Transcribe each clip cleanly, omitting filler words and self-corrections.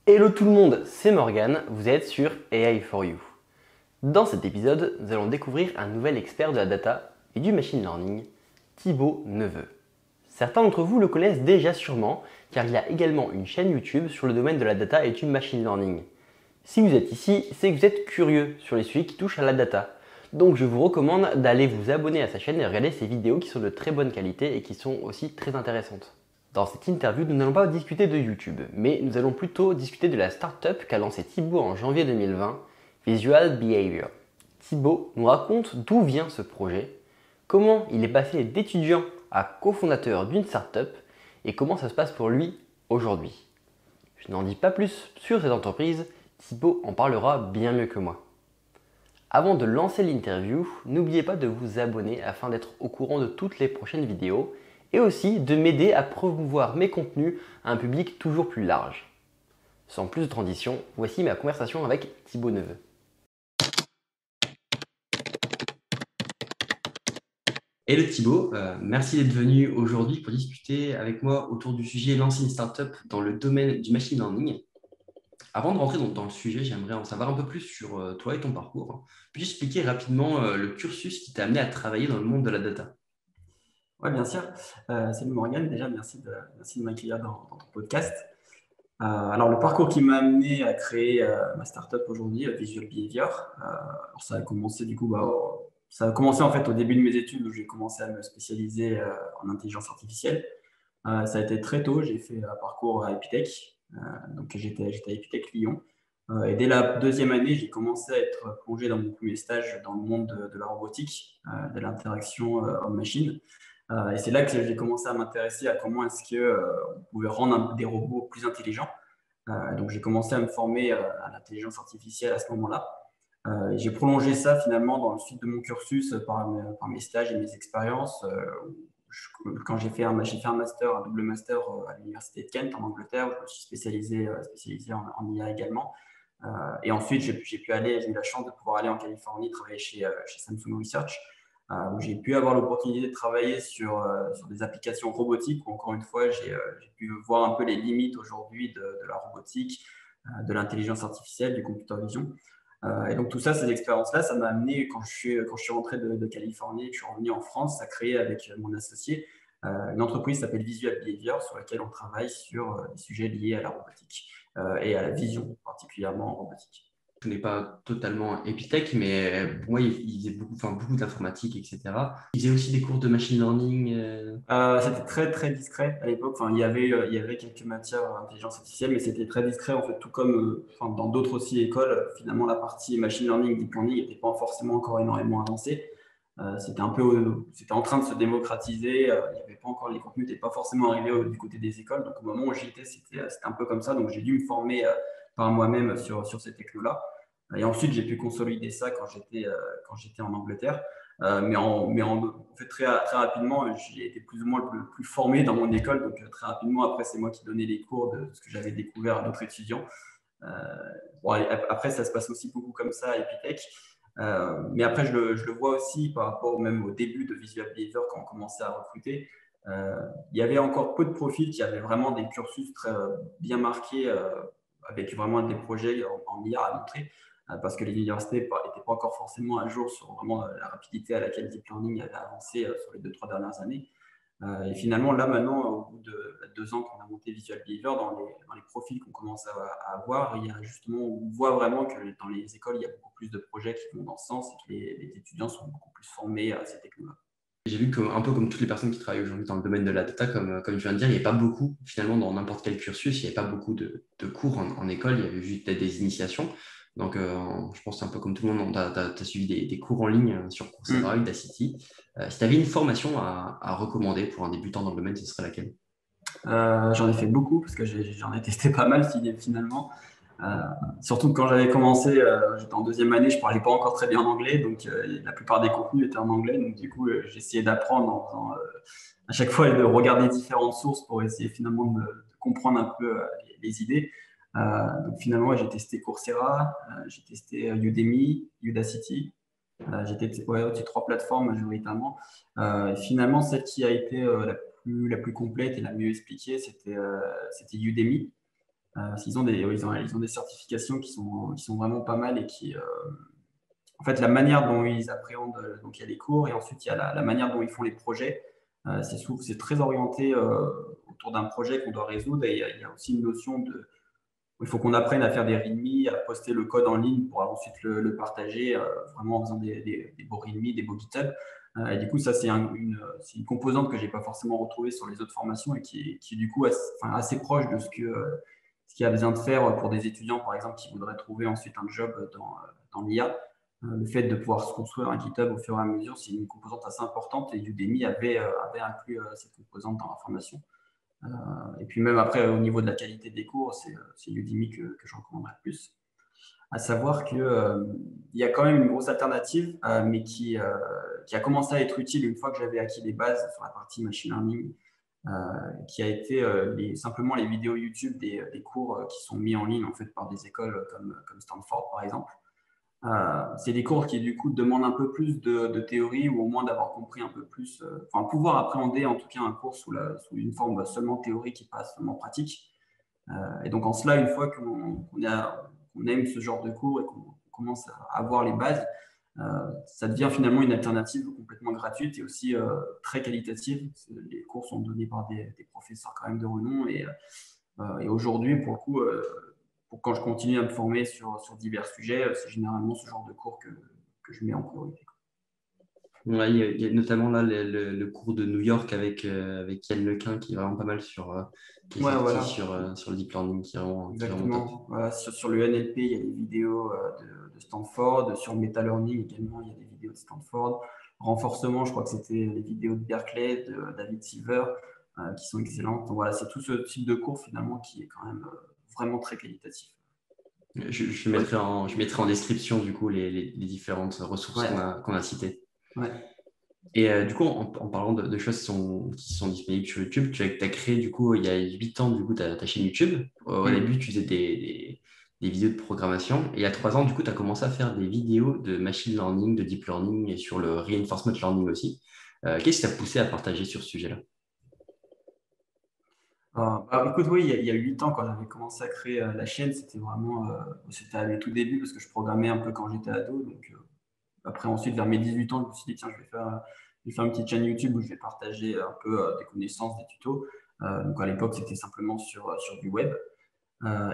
Hello tout le monde, c'est Morgan, vous êtes sur AI for You. Dans cet épisode, nous allons découvrir un nouvel expert de la data et du machine learning, Thibaut Neveu. Certains d'entre vous le connaissent déjà sûrement, car il a également une chaîne YouTube sur le domaine de la data et du machine learning. Si vous êtes ici, c'est que vous êtes curieux sur les sujets qui touchent à la data. Donc je vous recommande d'aller vous abonner à sa chaîne et regarder ses vidéos qui sont de très bonne qualité et qui sont aussi très intéressantes. Dans cette interview, nous n'allons pas discuter de YouTube, mais nous allons plutôt discuter de la startup qu'a lancée Thibaut en janvier 2020, Visual Behavior. Thibaut nous raconte d'où vient ce projet, comment il est passé d'étudiant à cofondateur d'une startup et comment ça se passe pour lui aujourd'hui. Je n'en dis pas plus sur cette entreprise, Thibaut en parlera bien mieux que moi. Avant de lancer l'interview, n'oubliez pas de vous abonner afin d'être au courant de toutes les prochaines vidéos et aussi de m'aider à promouvoir mes contenus à un public toujours plus large. Sans plus de transition, voici ma conversation avec Thibaut Neveu. Hello Thibaut, merci d'être venu aujourd'hui pour discuter avec moi autour du sujet lancer une startup dans le domaine du machine learning. Avant de rentrer dans le sujet, j'aimerais en savoir un peu plus sur toi et ton parcours. Puis-je expliquer rapidement le cursus qui t'a amené à travailler dans le monde de la data? Oui, bien sûr. Salut Morgan, déjà merci de m'accueillir dans ton podcast. Alors, le parcours qui m'a amené à créer ma startup aujourd'hui, Visual Behavior, alors ça a commencé du coup, ça a commencé en fait au début de mes études où j'ai commencé à me spécialiser en intelligence artificielle. Ça a été très tôt, j'ai fait un parcours à Epitech, donc j'étais à Epitech Lyon. Et dès la deuxième année, j'ai commencé à être plongé dans mon premier stage dans le monde de la robotique, de l'interaction homme-machine. Et c'est là que j'ai commencé à m'intéresser à comment est-ce qu'on pouvait rendre des robots plus intelligents. Donc j'ai commencé à me former à l'intelligence artificielle à ce moment-là. Et j'ai prolongé ça finalement dans le suite de mon cursus par mes stages et mes expériences. Quand j'ai fait un master, un double master à l'université de Kent en Angleterre, où je me suis spécialisé en IA également. Et ensuite, j'ai eu la chance de pouvoir aller en Californie travailler chez Samsung Research, où j'ai pu avoir l'opportunité de travailler sur des applications robotiques, où encore une fois, j'ai pu voir un peu les limites aujourd'hui de la robotique, de l'intelligence artificielle, du computer vision. Et donc tout ça, ces expériences-là, ça m'a amené, quand je suis rentré de Californie, que je suis revenu en France, à créer avec mon associé une entreprise qui s'appelle Visual Behavior, sur laquelle on travaille sur des sujets liés à la robotique et à la vision, particulièrement en robotique. Je n'ai pas totalement Epitech, mais pour moi, il faisait beaucoup, enfin, beaucoup d'informatique, etc. Il faisait aussi des cours de machine learning. C'était très très discret à l'époque. Enfin, il y avait quelques matières intelligence artificielle, mais c'était très discret en fait, tout comme enfin, dans d'autres aussi écoles. Finalement, la partie machine learning, deep learning n'était pas forcément encore énormément avancée. C'était en train de se démocratiser. Il y avait pas encore les contenus n'étaient pas forcément arrivés du côté des écoles. Donc au moment où j'y étais, c'était un peu comme ça. Donc j'ai dû me former par moi-même sur ces technos-là. Et ensuite, j'ai pu consolider ça quand j'étais en Angleterre. En fait, très rapidement, j'ai été plus ou moins le plus formé dans mon école. Donc, très rapidement, après, c'est moi qui donnais les cours de ce que j'avais découvert à d'autres étudiants. Euh, Après, ça se passe aussi beaucoup comme ça à Epitech. Mais après, je le vois aussi par rapport même au début de Visual Behavior quand on commençait à recruter. Il y avait encore peu de profils qui avaient vraiment des cursus très bien marqués avec vraiment des projets en IA à montrer parce que les universités n'étaient pas encore forcément à jour sur vraiment la rapidité à laquelle Deep Learning avait avancé sur les 2-3 dernières années. Et finalement, là maintenant, au bout de 2 ans qu'on a monté Visual Behavior, dans les profils qu'on commence à avoir, il y a justement, on voit vraiment que dans les écoles, il y a beaucoup plus de projets qui vont dans ce sens et que les étudiants sont beaucoup plus formés à ces technologies. J'ai vu que, un peu comme toutes les personnes qui travaillent aujourd'hui dans le domaine de la data, comme je viens de dire, il n'y avait pas beaucoup, finalement, dans n'importe quel cursus, il n'y avait pas beaucoup de cours en école, il y avait juste des initiations. Donc, je pense que c'est un peu comme tout le monde, tu as suivi des cours en ligne sur Coursera, Mm. Udacity. Si tu avais une formation à recommander pour un débutant dans le domaine, ce serait laquelle? J'en ai fait beaucoup parce que j'en ai testé pas mal finalement. Euh, Surtout que quand j'avais commencé, j'étais en deuxième année, je parlais pas encore très bien en anglais, donc la plupart des contenus étaient en anglais. Donc du coup, j'ai essayé d'apprendre en faisant à chaque fois de regarder différentes sources pour essayer finalement de comprendre un peu les idées. Donc finalement, j'ai testé Coursera, j'ai testé Udemy, Udacity. J'ai testé ces trois plateformes majoritairement. Et finalement, celle qui a été la plus complète et la mieux expliquée, c'était Udemy. Ils ont des certifications qui sont vraiment pas mal et qui, en fait, la manière dont ils appréhendent, donc il y a les cours et ensuite il y a la manière dont ils font les projets. C'est très orienté autour d'un projet qu'on doit résoudre et il y a aussi une notion de il faut qu'on apprenne à faire des readme, à poster le code en ligne pour ensuite le partager vraiment en faisant des beaux readme, des beaux GitHub. Et du coup, ça, c'est une composante que je n'ai pas forcément retrouvée sur les autres formations et qui est du coup assez proche de ce qu'il y a besoin de faire pour des étudiants, par exemple, qui voudraient trouver ensuite un job dans l'IA. Le fait de pouvoir se construire un GitHub au fur et à mesure, c'est une composante assez importante et Udemy avait inclus cette composante dans la formation. Et puis même après, au niveau de la qualité des cours, c'est Udemy que je recommanderais le plus. À savoir qu'il y a quand même une grosse alternative, mais qui a commencé à être utile une fois que j'avais acquis les bases sur la partie machine learning, qui a été simplement les vidéos YouTube des cours qui sont mis en ligne en fait, par des écoles comme Stanford, par exemple. C'est des cours qui, du coup, demandent un peu plus de théorie ou au moins d'avoir compris un peu plus, enfin, pouvoir appréhender en tout cas un cours sous une forme seulement théorique et pas seulement pratique. Et donc, en cela, une fois qu'on aime ce genre de cours et qu'on commence à avoir les bases, ça devient finalement une alternative complètement gratuite et aussi très qualitative. Les cours sont donnés par des professeurs quand même de renom et aujourd'hui, pour le coup, quand je continue à me former sur divers sujets, c'est généralement ce genre de cours que je mets en priorité. Ouais, il y a notamment là le cours de New York avec Yann Lequin qui est vraiment pas mal qui est Ouais, sorti voilà, sur le deep learning qui est vraiment top. exactement. Voilà, sur le NLP, il y a des vidéos de Stanford. Sur le MetaLearning également, il y a des vidéos de Stanford. Renforcement, je crois que c'était les vidéos de Berkeley, de David Silver, qui sont excellentes. Donc voilà, c'est tout ce type de cours finalement qui est quand même vraiment très qualitatif. Ouais, Je mettrai en description du coup les différentes ressources ouais, qu'on a citées. ouais. Et du coup, en parlant de choses qui sont disponibles sur YouTube, tu as créé du coup il y a 8 ans du coup ta chaîne YouTube. Au Mm. début, tu faisais des vidéos de programmation. Et il y a 3 ans, du coup, tu as commencé à faire des vidéos de machine learning, de deep learning et sur le reinforcement learning aussi. Qu'est-ce qui t'a poussé à partager sur ce sujet-là? Écoute, oui, il y a 8 ans, quand j'avais commencé à créer la chaîne, c'était à mes tout débuts parce que je programmais un peu quand j'étais ado. Donc, après, ensuite, vers mes 18 ans, je me suis dit, tiens, je vais faire une petite chaîne YouTube où je vais partager un peu des connaissances, des tutos. Donc, à l'époque, c'était simplement sur du web.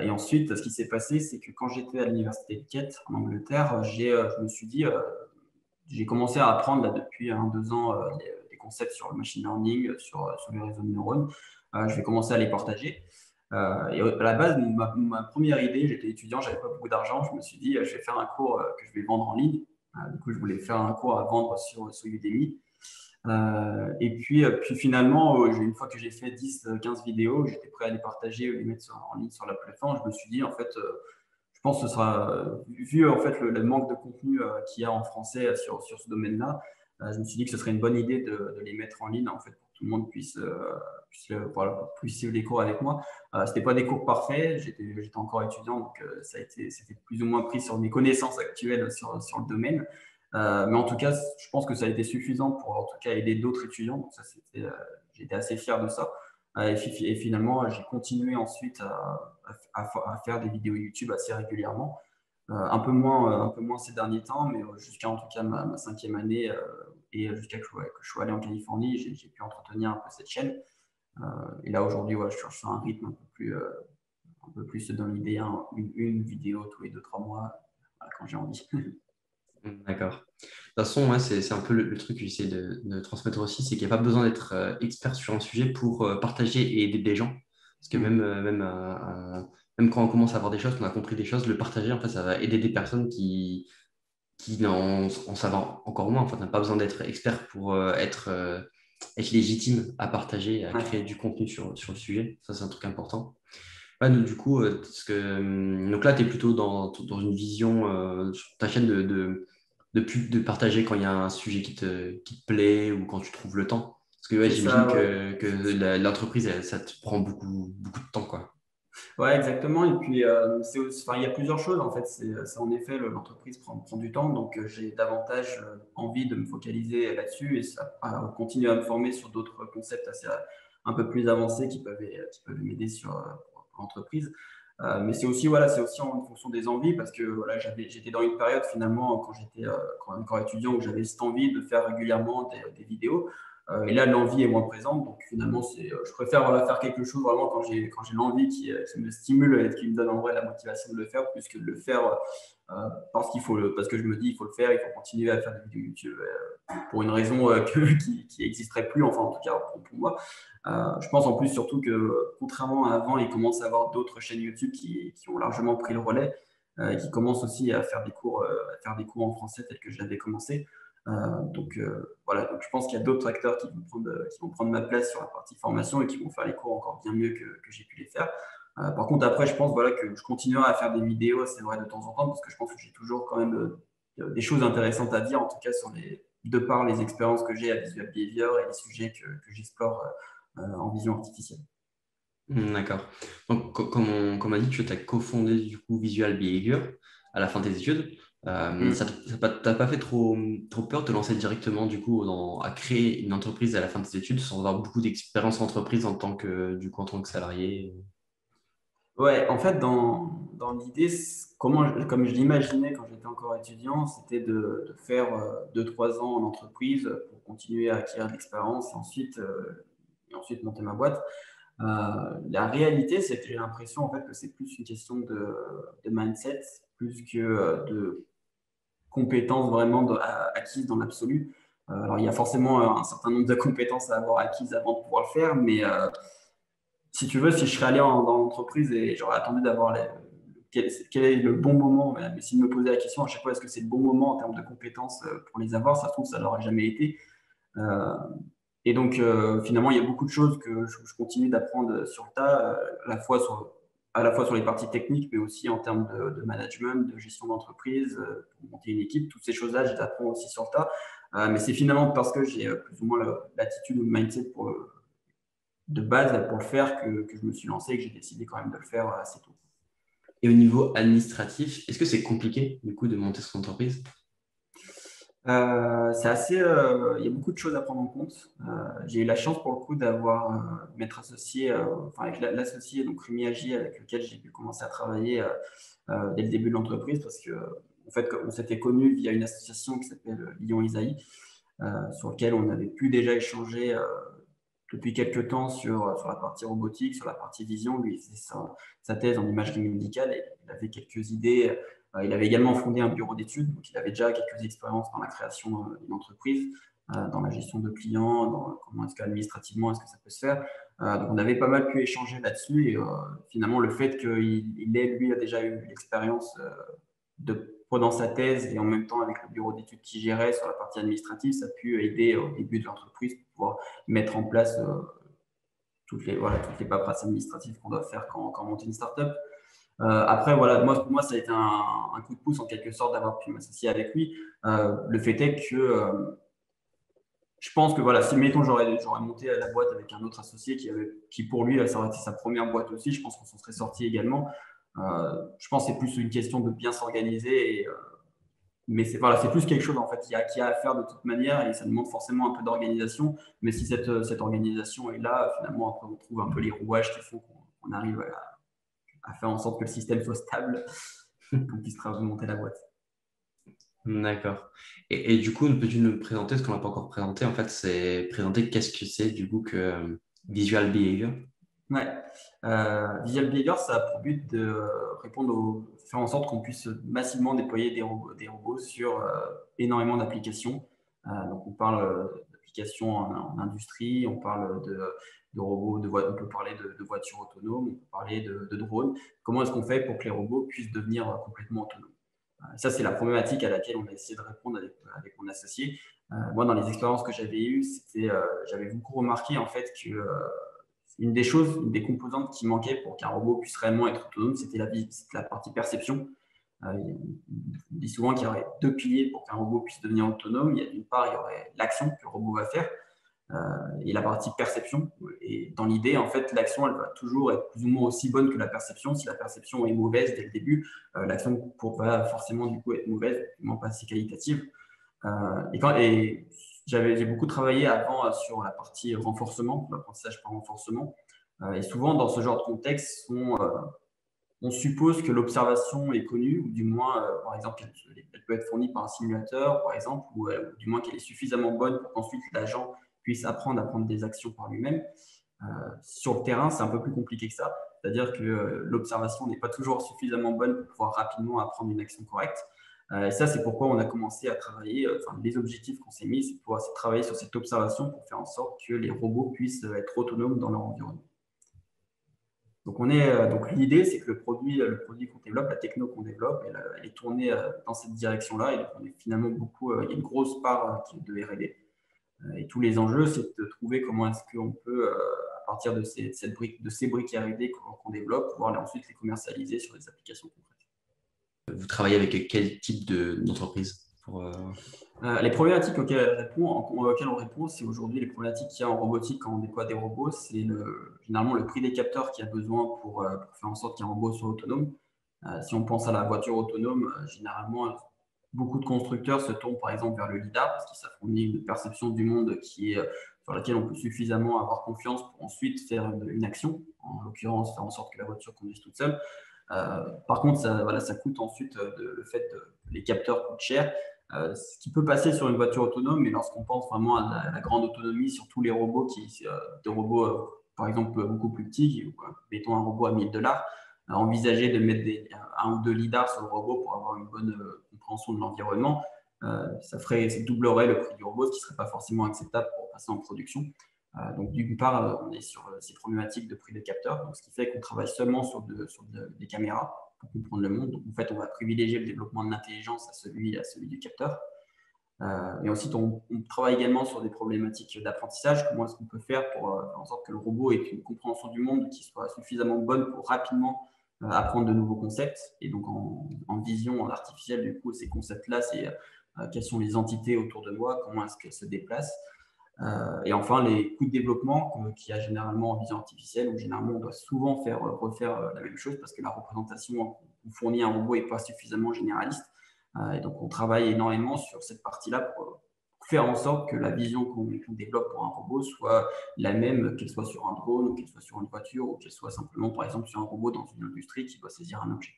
Et ensuite, ce qui s'est passé, c'est que quand j'étais à l'université de Kent, en Angleterre, je me suis dit, j'ai commencé à apprendre là, depuis 2 ans des concepts sur le machine learning, sur les réseaux de neurones. Je vais commencer à les partager. Et à la base, ma première idée, j'étais étudiant, j'avais pas beaucoup d'argent. Je me suis dit, je vais faire un cours que je vais vendre en ligne. Du coup, je voulais faire un cours à vendre sur Udemy. Puis finalement, une fois que j'ai fait 10-15 vidéos, j'étais prêt à les partager, les mettre en ligne sur la plateforme. Je me suis dit, en fait, je pense que ce sera, vu en fait le manque de contenu qu'il y a en français sur ce domaine-là, je me suis dit que ce serait une bonne idée de les mettre en ligne en fait, pour que tout le monde voilà, puisse suivre les cours avec moi. C'était pas des cours parfaits, j'étais encore étudiant, donc c'était plus ou moins pris sur mes connaissances actuelles sur le domaine. Mais en tout cas, je pense que ça a été suffisant pour en tout cas aider d'autres étudiants. Donc ça, j'étais assez fier de ça. Et finalement, j'ai continué ensuite à faire des vidéos YouTube assez régulièrement. Un peu moins ces derniers temps, mais jusqu'à en tout cas ma cinquième année et jusqu'à que je sois allé en Californie, j'ai pu entretenir un peu cette chaîne. Et là aujourd'hui, je suis sur un rythme un peu plus dans l'idée, hein, une vidéo tous les 2-3 mois, voilà, quand j'ai envie. D'accord. De toute façon, moi, c'est un peu le truc que j'essaie de transmettre aussi, c'est qu'il n'y a pas besoin d'être expert sur un sujet pour partager et aider des gens. Parce que même quand on commence à avoir des choses, qu'on a compris des choses, le partager, en fait, ça va aider des personnes qui en savent encore moins. En fait, on n'a pas besoin d'être expert pour être légitime à partager, à créer Ouais. du contenu sur le sujet. Ça, c'est un truc important. Ouais, donc, du coup, donc là, tu es plutôt dans une vision sur ta chaîne de partager quand il y a un sujet qui te plaît ou quand tu trouves le temps. Parce que ouais, C'est j'imagine ça, ouais. que l'entreprise, ça te prend beaucoup de temps, quoi. Ouais, exactement. Et puis, il y a plusieurs choses en fait. En effet, l'entreprise prend du temps, donc j'ai davantage envie de me focaliser là-dessus et à continuer à me former sur d'autres concepts un peu plus avancés qui peuvent m'aider pour l'entreprise. Mais c'est aussi, voilà, c'est aussi en fonction des envies parce que voilà, j'étais dans une période finalement quand j'étais encore étudiant où j'avais cette envie de faire régulièrement des vidéos. Et là, l'envie est moins présente. Donc finalement, je préfère voilà, faire quelque chose vraiment quand j'ai l'envie qui me stimule et qui me donne en vrai la motivation de le faire plus que de le faire parce que je me dis il faut le faire, il faut continuer à faire des vidéos YouTube pour une raison qui n'existerait plus, enfin en tout cas pour moi. Je pense en plus surtout que contrairement à avant, il commence à y avoir d'autres chaînes YouTube qui ont largement pris le relais, qui commencent aussi à faire des cours en français tels que j'avais commencé. Voilà, donc je pense qu'il y a d'autres acteurs qui vont prendre ma place sur la partie formation et qui vont faire les cours encore bien mieux que j'ai pu les faire. Par contre, après, je pense voilà, que je continuerai à faire des vidéos, c'est vrai, de temps en temps, parce que je pense que j'ai toujours quand même des choses intéressantes à dire, en tout cas de par les expériences que j'ai à Visual Behavior et les sujets que j'explore en vision artificielle. D'accord. Donc, comme on a dit, tu as cofondé du coup Visual Behavior à la fin de tes études. Ça t'a pas fait trop peur de te lancer directement du coup à créer une entreprise à la fin de tes études sans avoir beaucoup d'expérience en entreprise en tant que salarié? Ouais, en fait, dans l'idée, comme je l'imaginais quand j'étais encore étudiant, c'était de faire 2, 3 ans en entreprise pour continuer à acquérir de l'expérience et ensuite monter ma boîte. Euh, la réalité, c'est que j'ai l'impression en fait, que c'est plus une question de mindset, plus que de compétences vraiment acquises dans l'absolu. Alors, il y a forcément un certain nombre de compétences à avoir acquises avant de pouvoir le faire, mais si tu veux, si je serais allé dans l'entreprise et j'aurais attendu d'avoir quel est le bon moment, mais s'il me posait la question à chaque fois, est-ce que c'est le bon moment en termes de compétences pour les avoir, ça se trouve, ça n'aurait jamais été. Euh, et donc, finalement, il y a beaucoup de choses que je continue d'apprendre sur le tas, à la fois sur les parties techniques, mais aussi en termes de management, de gestion d'entreprise, pour monter une équipe. Toutes ces choses-là, je les apprends aussi sur le tas. Mais c'est finalement parce que j'ai plus ou moins l'attitude ou le mindset de base pour le faire que je me suis lancé et que j'ai décidé quand même de le faire assez tôt. Et au niveau administratif, est-ce que c'est compliqué du coup de monter son entreprise? Il y a beaucoup de choses à prendre en compte. J'ai eu la chance pour le coup d'avoir m'être associé, enfin avec l'associé donc Rémi Agi avec lequel j'ai pu commencer à travailler dès le début de l'entreprise parce que en fait on s'était connus via une association qui s'appelle Lyon Isaïe, sur lequel on avait pu déjà échanger depuis quelques temps sur la partie robotique, sur la partie vision. Lui, il faisait sa thèse en imagerie médicale et il avait quelques idées. Il avait également fondé un bureau d'études, donc il avait déjà quelques expériences dans la création d'une entreprise, dans la gestion de clients, dans comment est-ce qu'administrativement est-ce que ça peut se faire. Donc on avait pas mal pu échanger là-dessus et finalement le fait qu'il ait lui a déjà eu l'expérience pendant sa thèse et en même temps avec le bureau d'études qui gérait sur la partie administrative, ça a pu aider au début de l'entreprise pour pouvoir mettre en place toutes les paperasses administratives qu'on doit faire quand on monte une startup. Après, voilà, pour moi, ça a été un coup de pouce en quelque sorte d'avoir pu m'associer avec lui. Le fait est que je pense que voilà, si mettons j'aurais monté la boîte avec un autre associé qui pour lui, ça aurait été sa première boîte aussi, je pense qu'on s'en serait sorti également. Je pense que c'est plus une question de bien s'organiser mais c'est plus quelque chose en fait qui a à faire de toute manière et ça demande forcément un peu d'organisation. Mais si cette organisation est là, finalement, après, on trouve un peu les rouages qui font qu'on arrive à faire en sorte que le système soit stable et qu'on puisse monter la boîte. D'accord. Et du coup, peux-tu nous présenter ce qu'on n'a pas encore présenté? En fait, c'est présenter qu'est-ce que c'est du coup que Visual Behavior. Ouais. Visual Behavior, ça a pour but de faire en sorte qu'on puisse massivement déployer des robots sur énormément d'applications. Donc, on parle d'applications en industrie, on parle de robots, on peut parler de voitures autonomes, on peut parler de drones. Comment est-ce qu'on fait pour que les robots puissent devenir complètement autonomes? Ça, c'est la problématique à laquelle on a essayé de répondre avec mon associé. Moi, dans les expériences que j'avais eues, j'avais beaucoup remarqué en fait que une des composantes qui manquait pour qu'un robot puisse réellement être autonome, c'était la partie perception. On dit souvent qu'il y aurait 2 piliers pour qu'un robot puisse devenir autonome. D'une part, il y aurait l'action que le robot va faire et la partie perception. Et dans l'idée, en fait, l'action, elle va toujours être plus ou moins aussi bonne que la perception. Si la perception est mauvaise dès le début, l'action va forcément du coup être mauvaise, non pas assez qualitative. Et j'ai beaucoup travaillé avant sur la partie renforcement, l'apprentissage par renforcement. Et souvent, dans ce genre de contexte, on suppose que l'observation est connue, ou du moins, par exemple, elle peut être fournie par un simulateur, par exemple, ou du moins qu'elle est suffisamment bonne pour qu'ensuite l'agent puisse apprendre à prendre des actions par lui-même. Sur le terrain, c'est un peu plus compliqué que ça. C'est-à-dire que l'observation n'est pas toujours suffisamment bonne pour pouvoir rapidement apprendre une action correcte. Et ça, c'est pourquoi on a commencé à travailler, les objectifs qu'on s'est mis, c'est de pouvoir travailler sur cette observation pour faire en sorte que les robots puissent être autonomes dans leur environnement. Donc l'idée, c'est que le produit qu'on développe, la techno qu'on développe, elle est tournée dans cette direction-là. Et donc on est finalement il y a une grosse part qui est de R&D. Et tous les enjeux, c'est de trouver comment est-ce qu'on peut, à partir de ces briques R&D qu'on développe, pouvoir ensuite les commercialiser sur des applications concrètes. Vous travaillez avec quel type d'entreprise Les problématiques auxquelles on répond, c'est aujourd'hui les problématiques qu'il y a en robotique quand on déploie des robots, c'est généralement le prix des capteurs qu'il y a besoin pour faire en sorte qu'un robot soit autonome. Si on pense à la voiture autonome, généralement, beaucoup de constructeurs se tournent par exemple vers le lidar parce que ça fournit une perception du monde sur laquelle on peut suffisamment avoir confiance pour ensuite faire une action, en l'occurrence faire en sorte que la voiture conduise toute seule. Par contre, ça coûte ensuite le fait que les capteurs coûtent cher. Ce qui peut passer sur une voiture autonome, mais lorsqu'on pense vraiment à la grande autonomie sur tous les robots, des robots par exemple beaucoup plus petits, mettons un robot à $1000, envisager de mettre un ou deux lidars sur le robot pour avoir une bonne compréhension de l'environnement, ça doublerait le prix du robot, ce qui ne serait pas forcément acceptable pour passer en production. Donc d'une part, on est sur ces problématiques de prix de capteurs, donc ce qui fait qu'on travaille seulement sur des caméras pour comprendre le monde. Donc en fait, on va privilégier le développement de l'intelligence à celui du capteur. Et ensuite, on travaille également sur des problématiques d'apprentissage. Comment est-ce qu'on peut faire pour faire en sorte que le robot ait une compréhension du monde qui soit suffisamment bonne pour rapidement apprendre de nouveaux concepts. Et donc en vision artificielle, du coup, ces concepts-là, c'est quelles sont les entités autour de moi, comment est-ce qu'elles se déplacent. Et enfin, les coûts de développement qu'il y a généralement en vision artificielle, où généralement on doit souvent refaire la même chose parce que la représentation qu'on fournit à un robot n'est pas suffisamment généraliste. Et donc, on travaille énormément sur cette partie-là pour faire en sorte que la vision qu'on développe pour un robot soit la même, qu'elle soit sur un drone, ou qu'elle soit sur une voiture, ou qu'elle soit simplement, par exemple, sur un robot dans une industrie qui doit saisir un objet.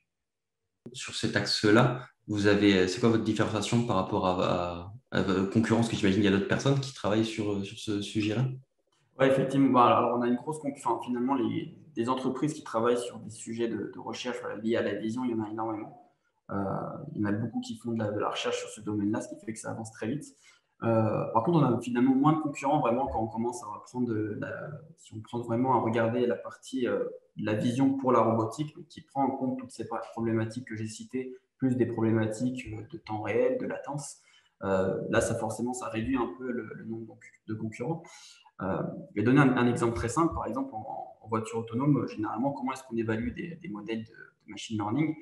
Sur cet axe-là, c'est quoi votre différenciation par rapport à vos concurrents? Parce que j'imagine qu'il y a d'autres personnes qui travaillent sur ce sujet-là. Oui, effectivement. Alors, on a une grosse concurrence. Finalement, des entreprises qui travaillent sur des sujets de recherche liés à la vision, il y en a énormément. Il y en a beaucoup qui font de la recherche sur ce domaine-là, ce qui fait que ça avance très vite. Par contre, on a finalement moins de concurrents vraiment quand on commence à prendre si on prend vraiment à regarder la partie de la vision pour la robotique, qui prend en compte toutes ces problématiques que j'ai citées, plus des problématiques de temps réel, de latence. Là, forcément, ça réduit un peu le nombre de concurrents. Je vais donner un exemple très simple. Par exemple, en voiture autonome, généralement, comment est-ce qu'on évalue des modèles de machine learning?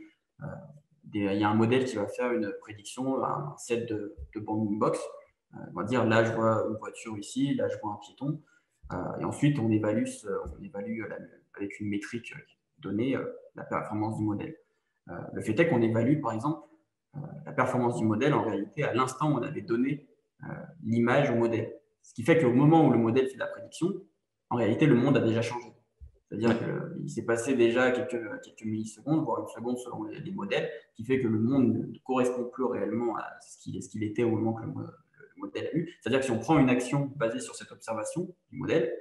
Il y a un modèle qui va faire une prédiction, un set de bounding box. On va dire, là, je vois une voiture ici, là, je vois un piéton. Et ensuite, on évalue avec une métrique donnée la performance du modèle. Le fait est qu'on évalue, par exemple, la performance du modèle en réalité à l'instant où on avait donné l'image au modèle. Ce qui fait qu'au moment où le modèle fait la prédiction, en réalité, le monde a déjà changé. C'est-à-dire qu'il s'est passé déjà quelques millisecondes, voire une seconde selon les modèles, qui fait que le monde ne correspond plus réellement à ce qu'il était au moment que le modèle a eu. C'est-à-dire que si on prend une action basée sur cette observation du modèle,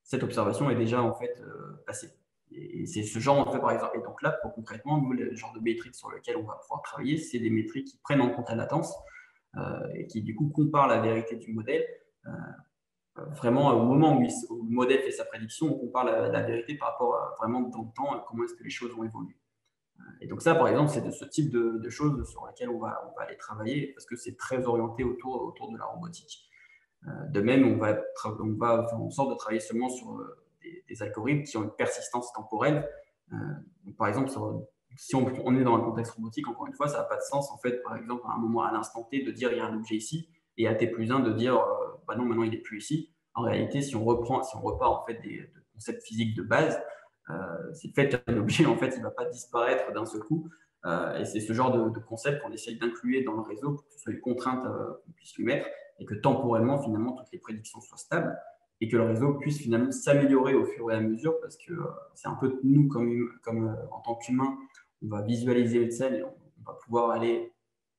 cette observation est déjà en fait passée. Et c'est ce genre, en fait, par exemple. Et donc là, concrètement, nous, le genre de métriques sur lequel on va pouvoir travailler, c'est des métriques qui prennent en compte la latence et qui, du coup, comparent la vérité du modèle. Vraiment, au moment où le modèle fait sa prédiction, on compare la vérité par rapport à vraiment dans le temps, comment est-ce que les choses ont évolué. Et donc ça, par exemple, c'est de ce type de choses sur lesquelles on va aller travailler parce que c'est très orienté autour de la robotique. De même, on va faire en sorte de travailler seulement sur des algorithmes qui ont une persistance temporelle. Donc, par exemple, si on est dans un contexte robotique, encore une fois, ça n'a pas de sens, en fait, par exemple, à un moment, à l'instant T, de dire il y a un objet ici, et à T+1 de dire bah non, maintenant il n'est plus ici. En réalité, si on repart en fait de concepts physiques de base, c'est le fait qu'un objet, en fait, il ne va pas disparaître d'un seul coup. Et c'est ce genre de concept qu'on essaye d'inclure dans le réseau pour que ce soit une contrainte qu'on puisse lui mettre et que temporellement, finalement, toutes les prédictions soient stables. et que le réseau puisse finalement s'améliorer au fur et à mesure parce que c'est un peu nous en tant qu'humains, on va visualiser une scène et on va pouvoir aller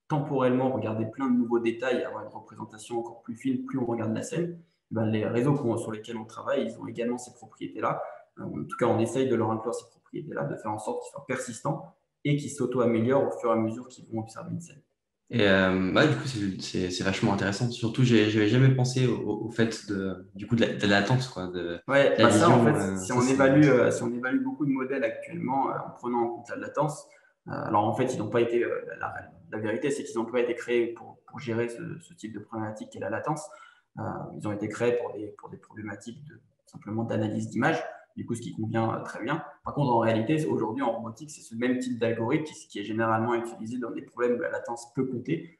temporellement regarder plein de nouveaux détails, avoir une représentation encore plus fine, plus on regarde la scène. Ben, les réseaux sur lesquels on travaille, ils ont également ces propriétés-là. En tout cas, on essaye de leur inclure ces propriétés-là, de faire en sorte qu'ils soient persistants et qu'ils s'auto-améliorent au fur et à mesure qu'ils vont observer une scène. Et du coup, c'est vachement intéressant. Surtout, j'avais jamais pensé au fait du coup, de la latence, quoi, de Ouais, la ça, en vision. fait, Ça, c'est. si on évalue beaucoup de modèles actuellement en prenant en compte la latence, alors en fait, ils n'ont pas été, la vérité, c'est qu'ils n'ont pas été créés pour gérer ce type de problématique qu'est la latence. Ils ont été créés pour des problématiques simplement d'analyse d'image, du coup, ce qui convient très bien. Par contre, en réalité, aujourd'hui, en robotique, c'est ce même type d'algorithme qui est généralement utilisé dans des problèmes où la latence peut compter,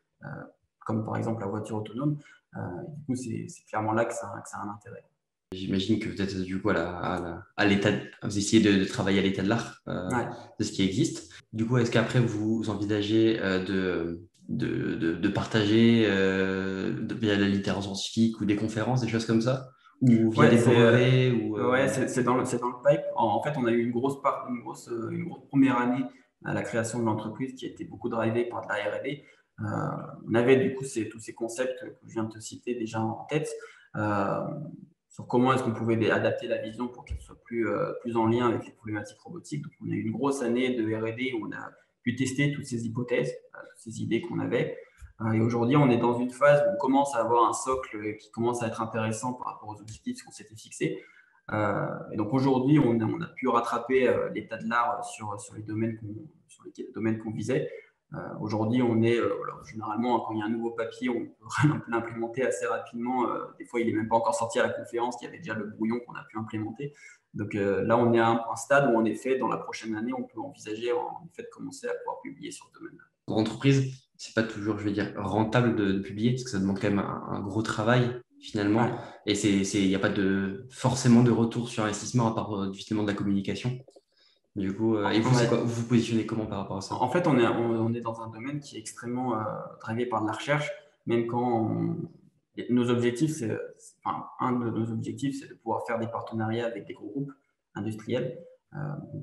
comme par exemple la voiture autonome. Du coup, c'est clairement là que ça a un intérêt. J'imagine que peut-être du coup à l'état, vous essayez de travailler à l'état de l'art Ouais. de ce qui existe. Du coup, est-ce qu'après vous envisagez de partager via la littérature scientifique ou des conférences, des choses comme ça, ou via Ouais, des brevets ou c'est dans le pipe. En fait, on a eu une grosse première année à la création de l'entreprise qui a été beaucoup drivée par de la R&D. On avait du coup tous ces concepts que je viens de te citer déjà en tête euh, sur comment est-ce qu'on pouvait adapter la vision pour qu'elle soit plus en lien avec les problématiques robotiques. Donc, on a eu une grosse année de R&D où on a pu tester toutes ces hypothèses, toutes ces idées qu'on avait. Et aujourd'hui, on est dans une phase où on commence à avoir un socle qui commence à être intéressant par rapport aux objectifs qu'on s'était fixés. Et donc aujourd'hui, on a pu rattraper l'état de l'art sur les domaines qu'on visait. Aujourd'hui, généralement, quand il y a un nouveau papier, on peut l'implémenter assez rapidement. Des fois, il n'est même pas encore sorti à la conférence, il y avait déjà le brouillon qu'on a pu implémenter. Donc là, on est à un stade où, en effet, dans la prochaine année, on peut envisager en effet de commencer à pouvoir publier sur ce domaine-là. pour entreprise, c'est pas toujours, je veux dire, rentable de publier parce que ça demande quand même un gros travail finalement. Ouais. Et il n'y a pas forcément de retour sur investissement à part justement de la communication. Du coup, et vous, c'est Ouais. quoi? Vous vous positionnez comment par rapport à ça? En fait, on est dans un domaine qui est extrêmement drivé par de la recherche, même nos objectifs, enfin, un de nos objectifs, c'est de pouvoir faire des partenariats avec des gros groupes industriels. Euh,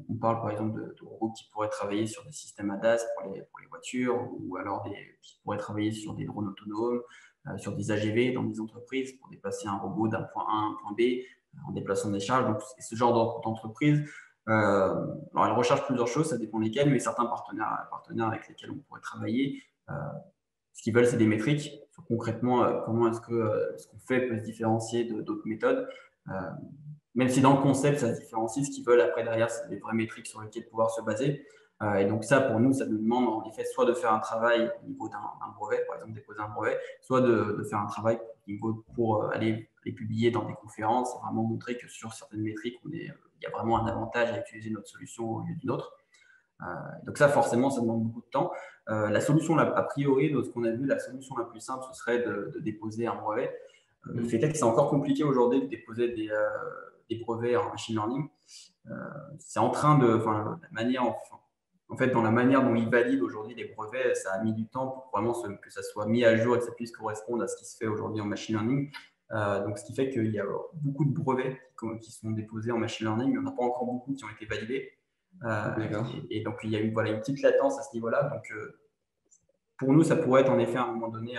on parle par exemple de groupes qui pourraient travailler sur des systèmes ADAS pour les voitures, ou alors qui pourraient travailler sur des drones autonomes, sur des AGV dans des entreprises pour déplacer un robot d'un point A à un point B en déplaçant des charges. Donc, ce genre d'entreprise. Alors, elle recherche plusieurs choses, ça dépend lesquelles, mais certains partenaires avec lesquels on pourrait travailler, ce qu'ils veulent, c'est des métriques. Sur concrètement, comment est-ce que ce qu'on fait peut se différencier d'autres méthodes. Euh, Même si dans le concept, ça se différencie, ce qu'ils veulent après, derrière, c'est des vraies métriques sur lesquelles pouvoir se baser. Et donc ça, pour nous, ça nous demande en effet soit de faire un travail au niveau d'un brevet, par exemple déposer un brevet, soit de faire un travail pour aller les publier dans des conférences et vraiment montrer que sur certaines métriques, il y a vraiment un avantage à utiliser notre solution au lieu d'une autre. Donc ça, forcément, ça demande beaucoup de temps. La solution, a priori, de ce qu'on a vu, la solution la plus simple, ce serait de déposer un brevet. Le fait est que c'est encore compliqué aujourd'hui de déposer des brevets en machine learning. C'est en train en fait, dans la manière dont ils valident aujourd'hui les brevets, ça a mis du temps pour vraiment que ça soit mis à jour et que ça puisse correspondre à ce qui se fait aujourd'hui en machine learning. Donc, ce qui fait qu'il y a beaucoup de brevets qui sont déposés en machine learning, mais il n'y en a pas encore beaucoup qui ont été validés. D'accord. Et donc, il y a une petite latence à ce niveau-là. Donc, pour nous, ça pourrait être en effet à un moment donné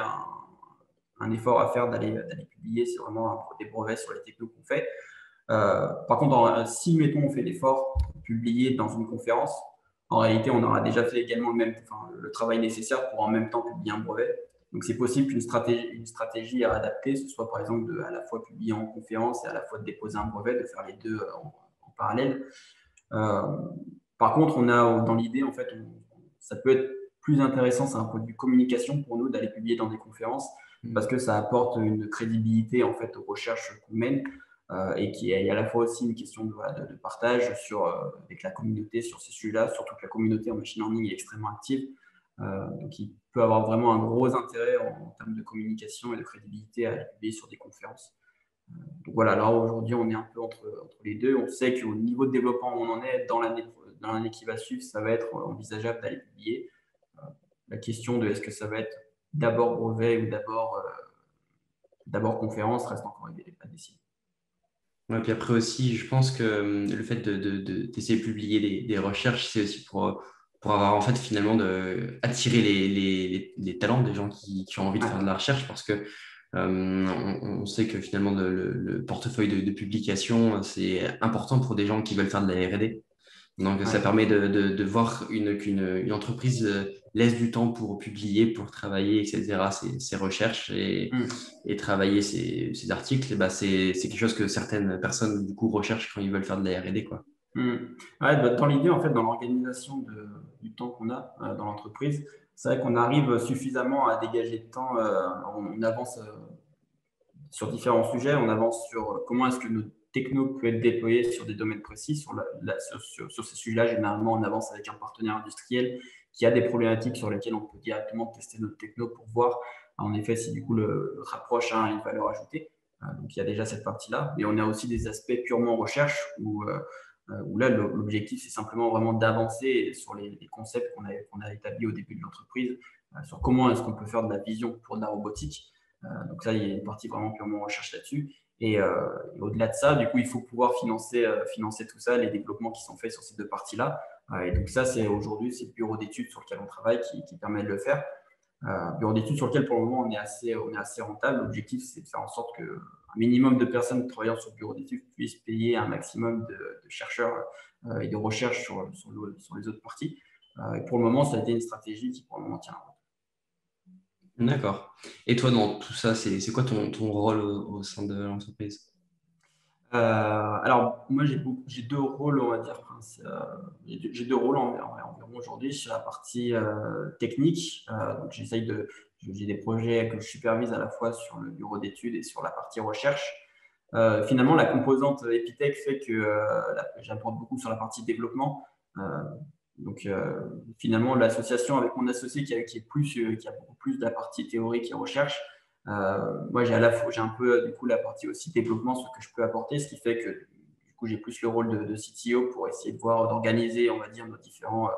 un effort à faire d'aller publier sur vraiment des brevets sur les technos qu'on fait. Par contre, si, mettons, on fait l'effort de publier dans une conférence, en réalité, on aura déjà fait également le travail nécessaire pour en même temps publier un brevet. Donc, c'est possible qu'une stratégie à adapter, ce soit par exemple à la fois publier en conférence et à la fois de déposer un brevet, de faire les deux en parallèle. Euh, Par contre, on a dans l'idée, en fait, ça peut être plus intéressant, c'est un point de vue communication pour nous d'aller publier dans des conférences parce que ça apporte une crédibilité en fait aux recherches qu'on mène et qui est à la fois aussi une question de partage avec la communauté sur ces sujets-là, surtout que la communauté en machine learning est extrêmement active. Donc, il peut avoir vraiment un gros intérêt en termes de communication et de crédibilité à aller publier sur des conférences. Donc voilà, là aujourd'hui, on est un peu entre les deux. On sait qu'au niveau de développement où on en est, dans l'année qui va suivre, ça va être envisageable d'aller publier. La question de est-ce que ça va être d'abord brevet ou d'abord conférence reste encore à décider. Ouais, puis après aussi, je pense que le fait d'essayer de publier des recherches, c'est aussi pour avoir en fait finalement attirer les talents des gens qui ont envie de Ouais. faire de la recherche parce que on sait que finalement le portefeuille de publication, c'est important pour des gens qui veulent faire de la R&D. Donc, ça Ouais. permet de voir qu'une entreprise laisse du temps pour publier, pour travailler, etc., ses recherches Mm. et travailler ses articles. Et bah, c'est quelque chose que certaines personnes, du coup, recherchent quand ils veulent faire de la R&D, quoi. Mm. Ouais, bah, dans l'idée, en fait, dans l'organisation du temps qu'on a dans l'entreprise, c'est vrai qu'on arrive suffisamment à dégager de temps. On avance sur différents sujets. On avance sur comment est-ce que notre techno peut être déployée sur des domaines précis. Sur ces sujets-là, généralement, on avance avec un partenaire industriel qui a des problématiques sur lesquelles on peut directement tester notre techno pour voir, en effet, si du coup notre approche a une valeur ajoutée. Donc, il y a déjà cette partie-là. Et on a aussi des aspects purement recherche où là, l'objectif, c'est simplement vraiment d'avancer sur les concepts qu'on a établis au début de l'entreprise, sur comment est-ce qu'on peut faire de la vision pour de la robotique. Donc ça, il y a une partie vraiment purement recherche là-dessus. Et au-delà de ça, du coup, il faut pouvoir financer tout ça, les développements qui sont faits sur ces deux parties-là. Et donc ça, c'est aujourd'hui, c'est le bureau d'études sur lequel on travaille qui permet de le faire. Bureau d'études sur lequel, pour le moment, on est assez rentable. L'objectif, c'est de faire en sorte qu'un minimum de personnes travaillant sur le bureau d'études puissent payer un maximum de chercheurs et de recherche sur les autres parties. Et pour le moment, ça a été une stratégie qui, pour le moment, tient. D'accord. Et toi, dans tout ça, c'est quoi ton rôle au sein de l'entreprise? Alors, moi, j'ai deux rôles, on va dire. J'ai deux rôles environ aujourd'hui sur la partie technique. Donc, j'ai des projets que je supervise à la fois sur le bureau d'études et sur la partie recherche. Finalement, la composante Epitech fait que j'apporte beaucoup sur la partie développement. Euh, Finalement, l'association avec mon associé qui a beaucoup plus de la partie théorique et recherche. Moi, j'ai un peu du coup la partie aussi développement, ce que je peux apporter, ce qui fait que du coup j'ai plus le rôle de CTO pour essayer de voir, d'organiser, on va dire, nos différents,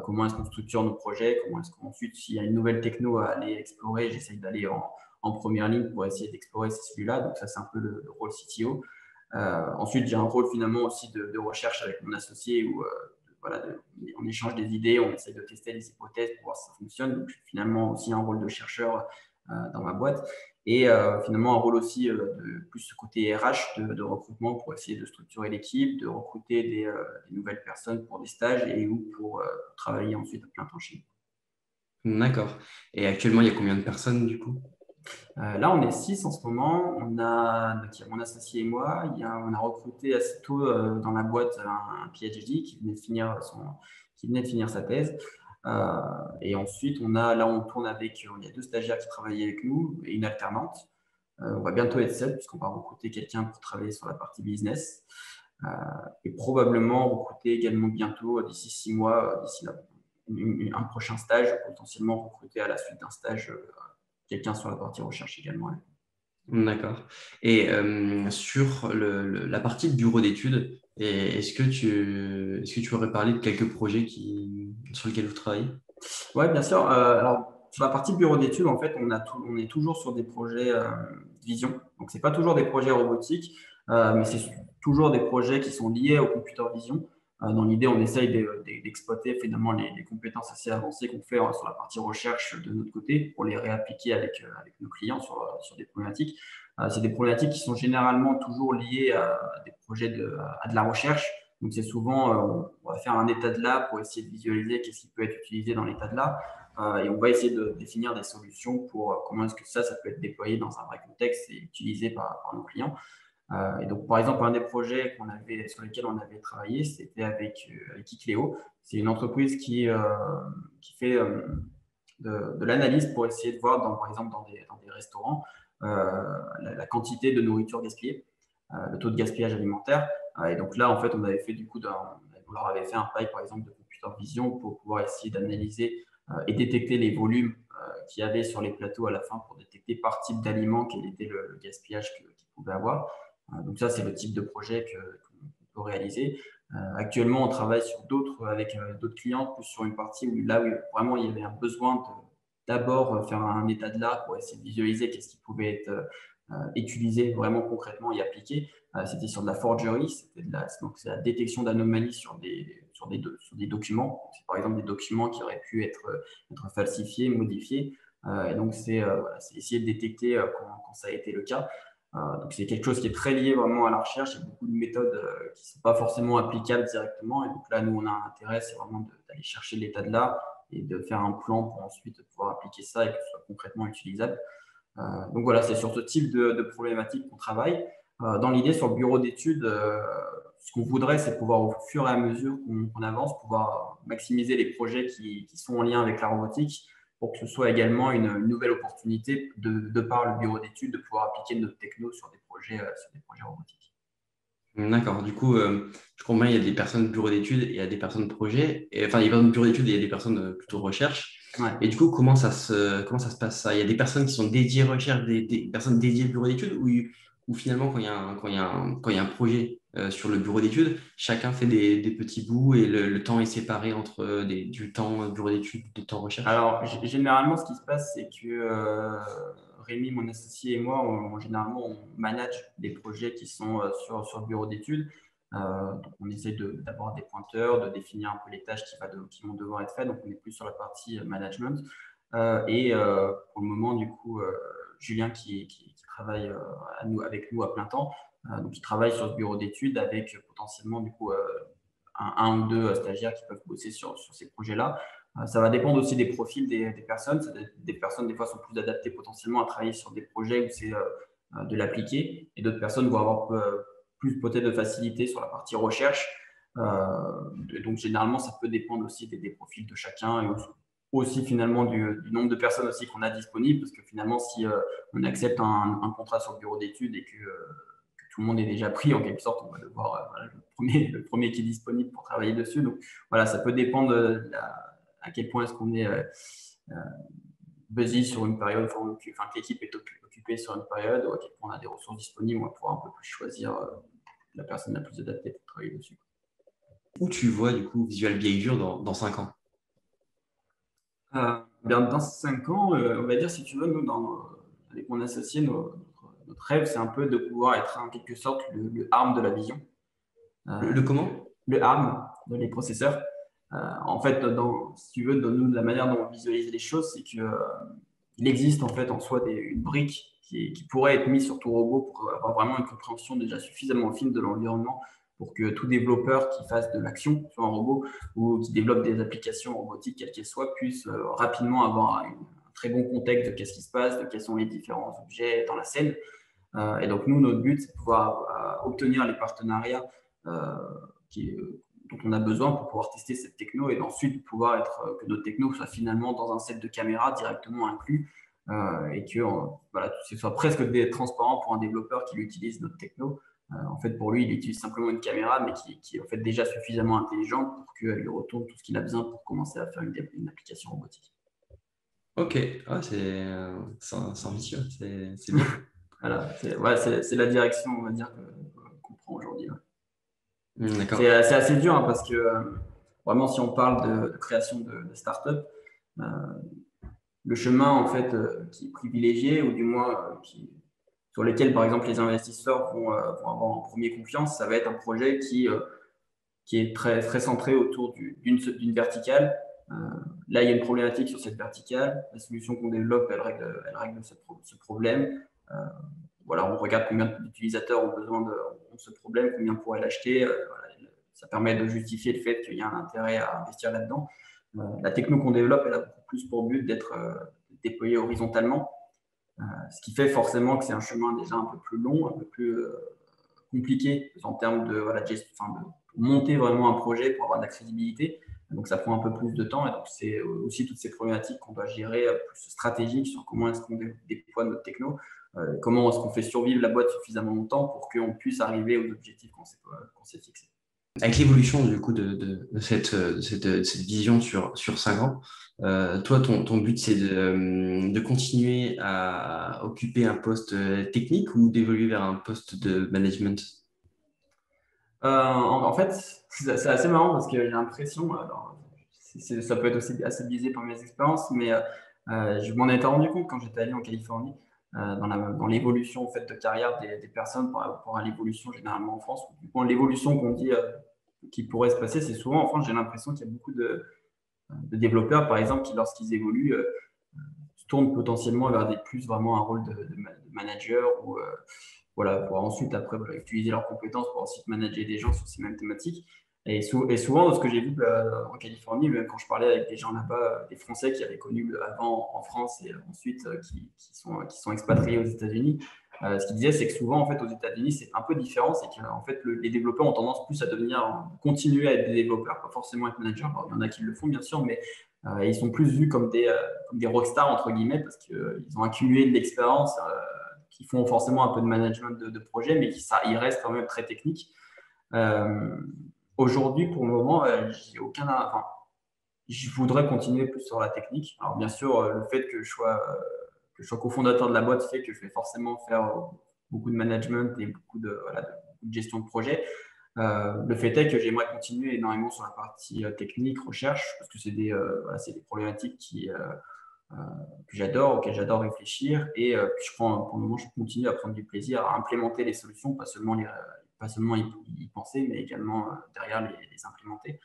comment est-ce qu'on structure nos projets, comment est-ce qu'ensuite s'il y a une nouvelle techno à aller explorer, j'essaye d'aller en première ligne pour essayer d'explorer celui-là. Donc ça, c'est un peu le rôle CTO. Ensuite, j'ai un rôle finalement aussi de recherche avec mon associé où voilà, on échange des idées, on essaie de tester les hypothèses pour voir si ça fonctionne. Donc, finalement, aussi un rôle de chercheur dans ma boîte. Et finalement, un rôle aussi de plus côté RH de recrutement pour essayer de structurer l'équipe, de recruter des nouvelles personnes pour des stages et ou pour travailler ensuite à plein temps chez D'accord. Et actuellement, il y a combien de personnes, du coup? Là, on est six en ce moment. Donc, il y a mon associé et moi. On a recruté assez tôt dans la boîte un PhD qui venait de finir sa thèse. Et ensuite, là, on tourne il y a deux stagiaires qui travaillent avec nous et une alternante. On va bientôt être sept puisqu'on va recruter quelqu'un pour travailler sur la partie business. Euh, et probablement recruter également bientôt, d'ici 6 mois, d'ici là, un prochain stage, potentiellement recruter à la suite d'un stage quelqu'un sur la partie recherche également. D'accord. Et sur la partie de bureau d'études, est-ce que tu aurais parlé de quelques projets sur lesquels vous travaillez? Oui, bien sûr. Alors, sur la partie bureau d'études, en fait, on est toujours sur des projets de vision. Donc, ce n'est pas toujours des projets robotiques, mais c'est toujours des projets qui sont liés au computer vision. Dans l'idée, on essaye d'exploiter finalement les compétences assez avancées qu'on fait sur la partie recherche de notre côté pour les réappliquer avec nos clients sur des problématiques. C'est des problématiques qui sont généralement toujours liées à des projets à de la recherche. Donc, c'est souvent, on va faire un état de l'art pour essayer de visualiser qu'est-ce qui peut être utilisé dans l'état de l'art. Et on va essayer de définir des solutions pour comment est-ce que ça peut être déployé dans un vrai contexte et utilisé par nos clients. Et donc, par exemple, un des projets sur lesquels on avait travaillé, c'était avec Icleo. C'est une entreprise qui fait de l'analyse pour essayer de voir, par exemple, dans des restaurants, la quantité de nourriture gaspillée, le taux de gaspillage alimentaire. Et donc là, en fait, on leur avait fait un pipe, par exemple, de computer vision pour pouvoir essayer d'analyser et détecter les volumes qu'il y avait sur les plateaux à la fin pour détecter par type d'aliment quel était le gaspillage qu'ils pouvaient avoir. Donc ça, c'est le type de projet qu'on peut réaliser. Actuellement, on travaille avec d'autres clients, plus sur une partie où vraiment il y avait un besoin d'abord faire un état de l'art pour essayer de visualiser qu'est-ce qui pouvait être utiliser vraiment concrètement et appliquer. C'était sur de la forgery, donc c'est la détection d'anomalies sur des documents. C'est par exemple des documents qui auraient pu être falsifiés, modifiés. Et donc, c'est essayer de détecter quand ça a été le cas. Donc, c'est quelque chose qui est très lié vraiment à la recherche. Il y a beaucoup de méthodes qui ne sont pas forcément applicables directement. Et donc là, nous, on a un intérêt, c'est vraiment d'aller chercher l'état de l'art et de faire un plan pour ensuite pouvoir appliquer ça et que ce soit concrètement utilisable. Donc voilà, c'est sur ce type de problématique qu'on travaille. Dans l'idée, sur le bureau d'études, ce qu'on voudrait, c'est pouvoir, au fur et à mesure qu'on avance, pouvoir maximiser les projets qui sont en lien avec la robotique pour que ce soit également une nouvelle opportunité de par le bureau d'études de pouvoir appliquer notre techno sur des projets robotiques. D'accord. Du coup, je comprends bien, il y a des personnes bureau d'études et il y a des personnes projet. Enfin, il y a des personnes bureau d'études et il y a des personnes plutôt recherche. Ouais. Et du coup, comment ça se passe ça? Il y a des personnes qui sont dédiées recherche, des personnes dédiées bureau d'études ou finalement, quand il y a un projet sur le bureau d'études, chacun fait des petits bouts et le temps est séparé entre du temps bureau d'études, du temps recherche? Alors, généralement, ce qui se passe, c'est que Rémi, mon associé et moi, généralement, on manage des projets qui sont sur le bureau d'études. Donc, on essaie d'avoir des pointeurs, de définir un peu les tâches qui vont devoir être faites. Donc, on est plus sur la partie management. Pour le moment, du coup, Julien, qui travaille avec nous à plein temps, donc il travaille sur ce bureau d'études avec potentiellement, du coup, un ou deux stagiaires qui peuvent bosser sur ces projets-là. Ça va dépendre aussi des profils des personnes. Des personnes, des fois, sont plus adaptées potentiellement à travailler sur des projets où c'est de l'appliquer. Et d'autres personnes vont avoir plus peut-être de facilité sur la partie recherche. Donc, généralement, ça peut dépendre aussi des profils de chacun et aussi finalement du nombre de personnes aussi qu'on a disponibles. Parce que finalement, si on accepte un contrat sur le bureau d'études et que tout le monde est déjà pris, en quelque sorte, on va devoir le premier qui est disponible pour travailler dessus. Donc, voilà, ça peut dépendre à quel point est-ce qu'on est busy sur une période, enfin, que l'équipe est occupée sur une période, ou à quel point on a des ressources disponibles, on va pouvoir un peu plus choisir la personne la plus adaptée pour travailler dessus. Où tu vois du coup Visual Behavior dans 5 ans? Bien, dans 5 ans, on va dire, si tu veux, nous, avec mon associé, notre rêve, c'est un peu de pouvoir être en quelque sorte le arme de la vision. Le comment? Le ARM, les processeurs. En fait, si tu veux, nous, la manière dont on visualise les choses, c'est qu'il existe en fait en soi une brique qui pourrait être mise sur tout robot pour avoir vraiment une compréhension déjà suffisamment fine de l'environnement pour que tout développeur qui fasse de l'action sur un robot ou qui développe des applications robotiques, quelles qu'elles soient, puisse rapidement avoir un très bon contexte de qu'est-ce qui se passe, de quels sont les différents objets dans la scène. Et donc, nous, notre but, c'est de pouvoir obtenir les partenariats dont on a besoin pour pouvoir tester cette techno et ensuite pouvoir que notre techno soit finalement dans un set de caméras directement inclus et que voilà, ce soit presque transparent pour un développeur qui utilise notre techno. En fait, pour lui, il utilise simplement une caméra, mais qui est en fait déjà suffisamment intelligente pour qu'elle lui retourne tout ce qu'il a besoin pour commencer à faire une application robotique. Ok, c'est ambitieux, c'est bien. Voilà, c'est la direction, on va dire, qu'on prend aujourd'hui. Ouais. D'accord. C'est assez dur hein, parce que vraiment, si on parle de création de start-up, le chemin en fait qui est privilégié, ou du moins sur lesquels, par exemple, les investisseurs vont avoir en premier confiance, ça va être un projet qui est très, très centré autour d'une verticale. Là, il y a une problématique sur cette verticale. La solution qu'on développe, elle règle ce problème. Voilà, on regarde combien d'utilisateurs ont ce problème, combien pourraient l'acheter. Voilà, ça permet de justifier le fait qu'il y a un intérêt à investir là-dedans. La techno qu'on développe, elle a beaucoup plus pour but d'être déployée horizontalement, ce qui fait forcément que c'est un chemin déjà un peu plus long, un peu plus compliqué en termes de monter vraiment un projet pour avoir de la crédibilité. Donc, ça prend un peu plus de temps. Et donc, c'est aussi toutes ces problématiques qu'on doit gérer plus stratégiques sur comment est-ce qu'on déploie notre techno, comment est-ce qu'on fait survivre la boîte suffisamment longtemps pour qu'on puisse arriver aux objectifs qu'on s'est fixés. Avec l'évolution du coup de cette vision sur 5 ans, toi, ton but, c'est de continuer à occuper un poste technique ou d'évoluer vers un poste de management? En fait, c'est assez marrant parce que j'ai l'impression, alors, ça peut être aussi assez biaisé par mes expériences, mais je m'en étais rendu compte quand j'étais allé en Californie. dans l'évolution en fait, de carrière des personnes par rapport à l'évolution généralement en France. Du coup, l'évolution qu'on dit qui pourrait se passer, c'est souvent en France, j'ai l'impression qu'il y a beaucoup de développeurs, par exemple, qui lorsqu'ils évoluent, se tournent potentiellement vers plus vraiment un rôle de manager ou voilà, pour ensuite, après, voilà, utiliser leurs compétences pour ensuite manager des gens sur ces mêmes thématiques. Et souvent, ce que j'ai vu en Californie, même quand je parlais avec des gens là-bas, des Français qui avaient connu avant en France et ensuite qui sont expatriés aux États-Unis, ce qu'ils disaient, c'est que souvent, en fait, aux États-Unis, c'est un peu différent. C'est qu'en fait, les développeurs ont tendance plus à continuer à être des développeurs, pas forcément être managers. Alors, il y en a qui le font, bien sûr, mais ils sont plus vus comme des rockstars, entre guillemets, parce qu'ils ont accumulé de l'expérience qui font forcément un peu de management de projet, mais ils restent quand même très techniques. Euh, Aujourd'hui, pour le moment, j'ai enfin, je voudrais continuer plus sur la technique. Alors, bien sûr, le fait que je sois cofondateur de la boîte fait que je vais forcément faire beaucoup de management et voilà, beaucoup de gestion de projet. Le fait est que j'aimerais continuer énormément sur la partie technique, recherche, parce que voilà, c'est des problématiques euh, auxquelles j'adore réfléchir. Et puis pour le moment, je continue à prendre du plaisir à implémenter les solutions, pas seulement y penser, mais également derrière les implémenter.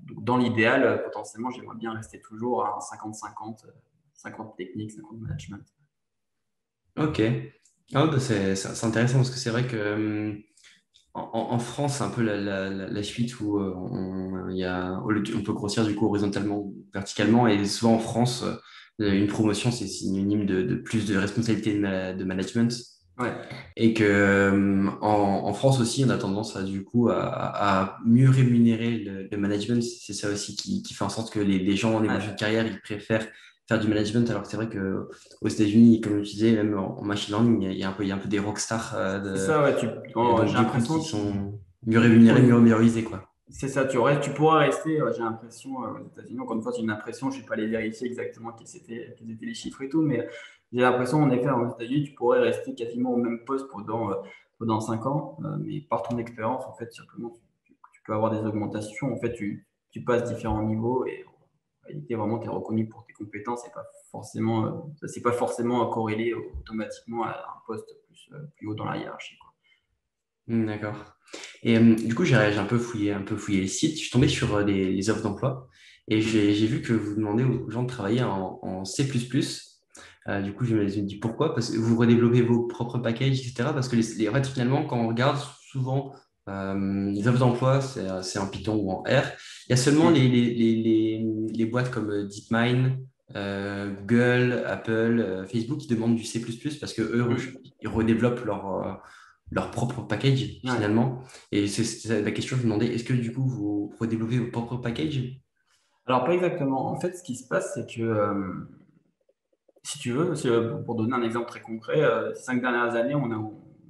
Donc dans l'idéal, potentiellement, j'aimerais bien rester toujours à un 50-50, 50 techniques, 50 management. Ok. Ah, bah, c'est intéressant parce que c'est vrai que en France, c'est un peu la suite où on peut grossir du coup horizontalement ou verticalement. Et souvent en France, une promotion, c'est synonyme de plus de responsabilité de management. Ouais. Et que en France aussi, on a tendance du coup à mieux rémunérer le management. C'est ça aussi qui fait en sorte que les gens en évolution de Ouais. carrière, ils préfèrent faire du management, alors que c'est vrai que aux États-Unis, comme tu disais, même en machine learning, il y a un peu des rockstars C'est ça, ouais. et donc J'ai du coup l'impression qui qu'ils sont mieux rémunérés, mieux valorisés, quoi. C'est ça, tu pourras rester, j'ai l'impression, aux États-Unis, encore une fois, c'est une impression, je ne vais pas aller vérifier exactement quels étaient les chiffres et tout, mais j'ai l'impression, en effet, aux États-Unis, tu pourrais rester quasiment au même poste pendant 5 ans, mais par ton expérience, en fait, simplement, tu peux avoir des augmentations, en fait, tu passes différents niveaux et en réalité, vraiment, tu es reconnu pour tes compétences et ça c'est pas forcément corrélé automatiquement à un poste plus haut dans la hiérarchie, quoi. D'accord. Et du coup, j'ai un peu fouillé les sites. Je suis tombé sur les offres d'emploi et Mhm. j'ai vu que vous demandez aux gens de travailler en C++. Du coup, je me suis dit pourquoi? Parce que vous redéveloppez vos propres packages, etc. Parce que en fait, finalement, quand on regarde souvent les offres d'emploi, c'est en Python ou en R. Il y a seulement Mhm. les boîtes comme DeepMind, Google, Apple, Facebook qui demandent du C++ parce que eux, Mhm. ils redéveloppent leur propre package Ouais. finalement. Et c'est la question que je me demandais, est-ce que du coup, vous redéveloppez vos propres packages? Alors, pas exactement. En fait, ce qui se passe, c'est que si tu veux, pour donner un exemple très concret, ces 5 dernières années, on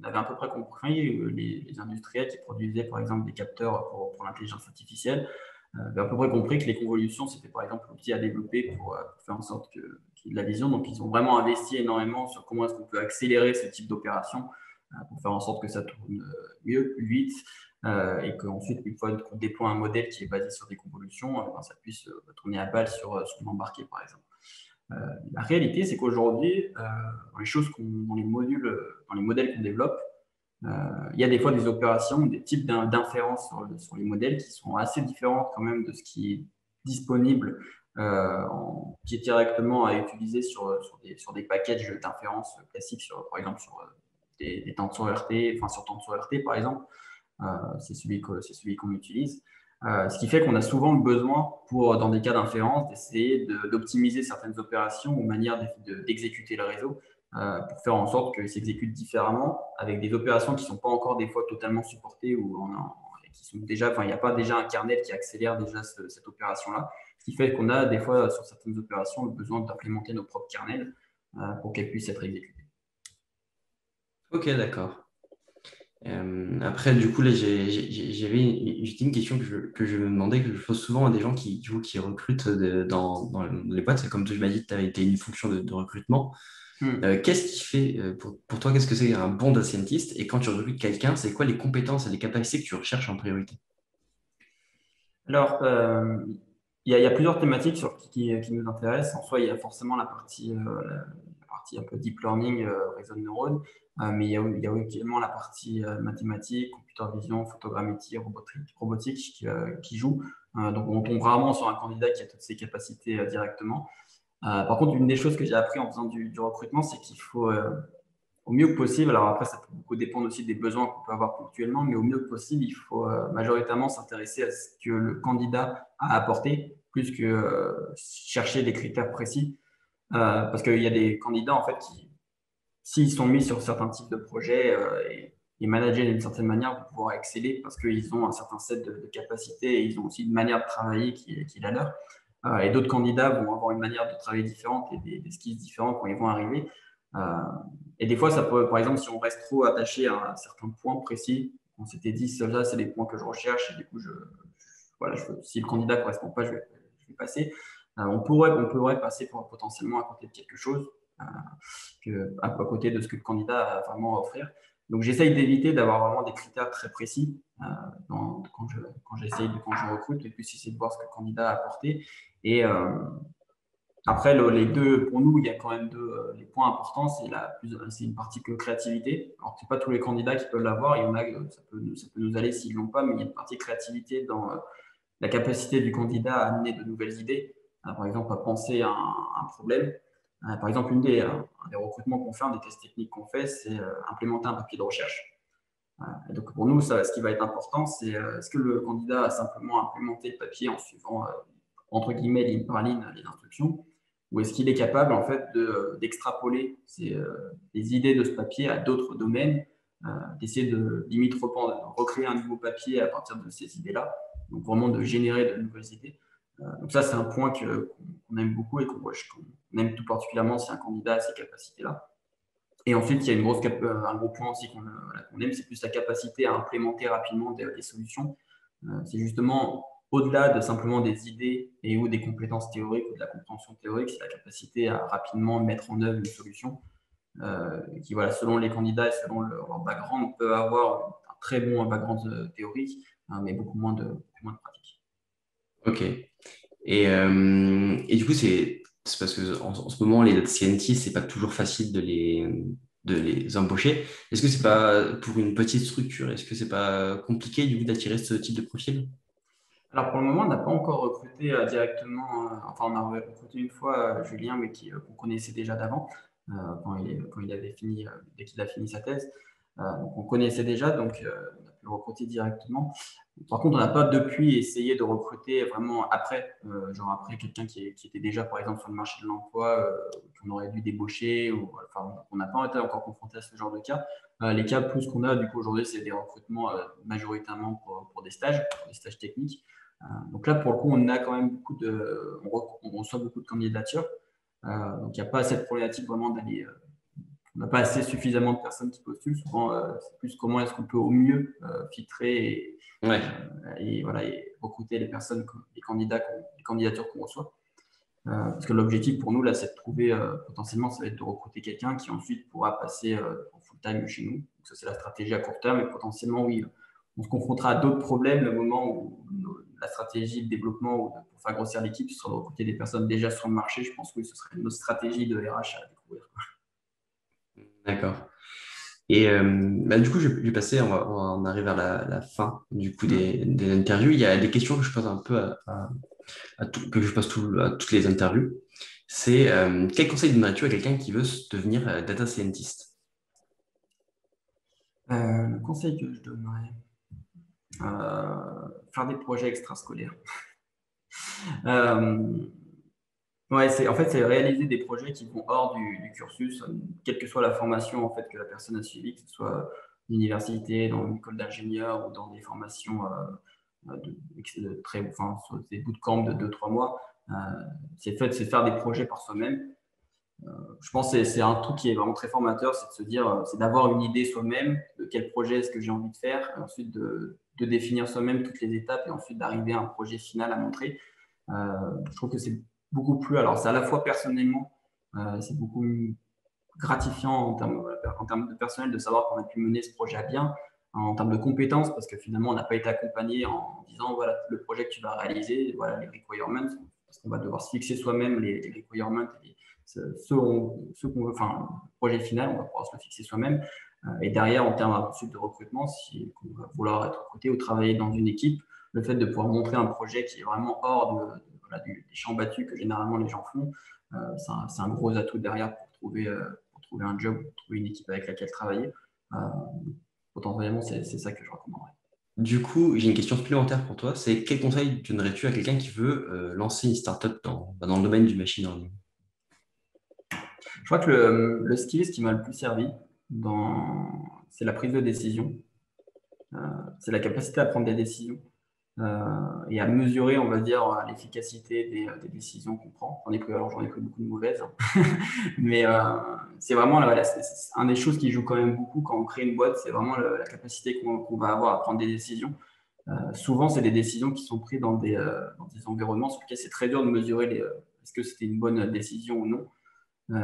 avait à peu près compris, les industriels qui produisaient par exemple des capteurs pour l'intelligence artificielle, avaient à peu près compris que les convolutions, c'était par exemple l'outil à développer pour faire en sorte qu'il y ait de la vision. Donc, ils ont vraiment investi énormément sur comment est-ce qu'on peut accélérer ce type d'opération pour faire en sorte que ça tourne mieux, plus vite, et qu'ensuite, une fois qu'on déploie un modèle qui est basé sur des convolutions, ben, ça puisse tourner à balle sur son embarqué, par exemple. Euh, la réalité, c'est qu'aujourd'hui, dans dans les modèles qu'on développe, il y a des fois des opérations, des types d'inférences sur les modèles qui sont assez différentes quand même de ce qui est disponible, qui est directement à utiliser sur des packages d'inférences classiques, par exemple sur des tensors RT, enfin sur tensor RT par exemple. C'est celui qu'on utilise. Ce qui fait qu'on a souvent le besoin, dans des cas d'inférence, d'essayer d'optimiser certaines opérations ou manières d'exécuter le réseau pour faire en sorte qu'il s'exécute différemment avec des opérations qui ne sont pas encore des fois totalement supportées et qui sont déjà, enfin, il n'y a pas déjà un kernel qui accélère déjà cette opération-là. Ce qui fait qu'on a des fois sur certaines opérations le besoin d'implémenter nos propres kernels pour qu'elles puissent être exécutées. Ok, d'accord. Après, du coup, là, j'avais juste une question que je me demandais, que je pose souvent à des gens du coup, qui recrutent dans les boîtes. C'est comme tu m'as dit, tu as été une fonction de recrutement. Hmm. Qu'est-ce qui fait, pour toi, qu'est-ce que c'est un bon data scientist? Et quand tu recrutes quelqu'un, c'est quoi les compétences et les capacités que tu recherches en priorité? Alors, il y a plusieurs thématiques qui nous intéressent. En soi, il y a forcément la partie la partie un peu deep learning, réseau de neurones, mais il y a également la partie mathématiques, computer vision, photogrammétrie, robotique qui joue. Donc, on tombe rarement sur un candidat qui a toutes ces capacités directement. Par contre, une des choses que j'ai appris en faisant du recrutement, c'est qu'il faut, au mieux que possible, alors après, ça peut beaucoup dépendre aussi des besoins qu'on peut avoir ponctuellement, mais au mieux que possible, il faut majoritairement s'intéresser à ce que le candidat a apporté, plus que chercher des critères précis. Parce qu'il y a des candidats, en fait, qui, s'ils sont mis sur certains types de projets et managés d'une certaine manière, vont pouvoir exceller parce qu'ils ont un certain set de capacités et ils ont aussi une manière de travailler qui est la leur. Et d'autres candidats vont avoir une manière de travailler différente et des skills différents quand ils vont arriver. Euh, et des fois, ça peut, par exemple, si on reste trop attaché à un certain point précis, on s'était dit, ça, c'est les points que je recherche, et du coup, voilà, si le candidat ne correspond pas, je vais passer. On pourrait passer potentiellement à côté de quelque chose, à côté de ce que le candidat a vraiment à offrir. Donc, j'essaye d'éviter d'avoir vraiment des critères très précis quand je recrute, et puis essayer de voir ce que le candidat a apporté. Et après, les deux, pour nous, il y a quand même les points importants. C'est une partie que créativité. Alors, ce n'est pas tous les candidats qui peuvent l'avoir. Il y en a, ça peut nous aller s'ils ne l'ont pas, mais il y a une partie créativité dans la capacité du candidat à amener de nouvelles idées. Par exemple, à penser à un problème. Par exemple, un des recrutements qu'on fait, un des tests techniques qu'on fait, c'est implémenter un papier de recherche. Et donc, pour nous, ce qui va être important, c'est est-ce que le candidat a simplement implémenté le papier en suivant, entre guillemets, ligne par ligne, les instructions, ou est-ce qu'il est capable en fait d'extrapoler les idées de ce papier à d'autres domaines, d'essayer de limite recréer un nouveau papier à partir de ces idées-là, donc vraiment de générer de nouvelles idées. Donc ça, c'est un point qu'on aime beaucoup et qu'on aime tout particulièrement si un candidat a ces capacités-là. Et ensuite, il y a un gros point aussi qu'on aime, c'est plus la capacité à implémenter rapidement des solutions. C'est justement au-delà de simplement des idées et ou des compétences théoriques ou de la compréhension théorique, c'est la capacité à rapidement mettre en œuvre une solution qui, voilà, selon les candidats et selon leur background, peut avoir un très bon background théorique, mais beaucoup moins de pratique. Ok. Et du coup, c'est parce que en ce moment, les data scientists, c'est pas toujours facile de les embaucher. Est-ce que c'est pas pour une petite structure, est-ce que c'est pas compliqué du coup d'attirer ce type de profil? Alors pour le moment, on n'a pas encore recruté directement, enfin on a recruté une fois Julien, mais qu'on connaissait déjà d'avant, quand il avait fini, dès qu'il a fini sa thèse. Donc on connaissait déjà, donc on a pu le recruter directement. Par contre, on n'a pas depuis essayé de recruter vraiment après, genre après quelqu'un qui était déjà par exemple sur le marché de l'emploi, qu'on aurait dû débaucher, enfin on n'a pas été encore confronté à ce genre de cas. Les cas plus qu'on a du coup aujourd'hui, c'est des recrutements majoritairement pour des stages techniques. Donc là, pour le coup, on a quand même on reçoit beaucoup de candidatures. Donc il n'y a pas cette problématique vraiment d'aller. On n'a pas assez suffisamment de personnes qui postulent. Souvent, c'est plus comment est-ce qu'on peut au mieux filtrer Ouais. voilà, et recruter les candidatures qu'on reçoit. Parce que l'objectif pour nous, là, c'est de trouver, potentiellement, ça va être de recruter quelqu'un qui ensuite pourra passer en full-time chez nous. Donc ça, c'est la stratégie à court terme. Et potentiellement, oui, on se confrontera à d'autres problèmes le moment où la stratégie de développement ou pour faire grossir l'équipe, ce sera de recruter des personnes déjà sur le marché. Je pense que oui, ce serait notre stratégie de RH à découvrir. D'accord. Et bah, du coup, je vais passer, on arrive vers la fin du coup des interviews. Il y a des questions que je pose un peu que je pose à toutes les interviews. C'est quel conseil donnerais-tu à quelqu'un qui veut devenir data scientist? Le conseil que je donnerais, faire des projets extrascolaires. Ouais, en fait, c'est réaliser des projets qui vont hors du cursus, quelle que soit la formation en fait, que la personne a suivie, que ce soit l'université, dans une école d'ingénieur ou dans des formations enfin, sur des bootcamps de 2-3 mois. C'est faire des projets par soi-même. Je pense que c'est un truc qui est vraiment très formateur, c'est de se dire, c'est d'avoir une idée soi-même de quel projet est-ce que j'ai envie de faire, et ensuite de définir soi-même toutes les étapes et ensuite d'arriver à un projet final à montrer. Je trouve que c'est beaucoup plus, alors c'est à la fois personnellement, c'est beaucoup gratifiant en termes de personnel de savoir qu'on a pu mener ce projet à bien, en termes de compétences, parce que finalement on n'a pas été accompagné en disant voilà le projet que tu vas réaliser, voilà les requirements, parce qu'on va devoir se fixer soi-même les requirements ce qu'on veut, enfin, le projet final, on va pouvoir se le fixer soi-même. Et derrière, en termes ensuite de recrutement, si on va vouloir être recruté ou travailler dans une équipe, le fait de pouvoir montrer un projet qui est vraiment hors voilà, des champs battus que généralement les gens font, c'est un gros atout derrière pour trouver un job, pour trouver une équipe avec laquelle travailler. Euh, Potentiellement, c'est ça que je recommanderais. Du coup, j'ai une question supplémentaire pour toi. C'est quel conseil donnerais-tu à quelqu'un qui veut lancer une startup dans le domaine du machine learning? Je crois que le skill, ce qui m'a le plus servi, c'est la prise de décision. Euh, c'est la capacité à prendre des décisions et à mesurer, on va dire, l'efficacité des décisions qu'on prend. Alors, j'en ai pris beaucoup de mauvaises, hein. Mais c'est vraiment voilà, c'est un des choses qui joue quand même beaucoup quand on crée une boîte, c'est vraiment la capacité qu'on va avoir à prendre des décisions. Souvent, c'est des décisions qui sont prises dans des environnements sur lesquels c'est très dur de mesurer est-ce que c'était une bonne décision ou non. Euh,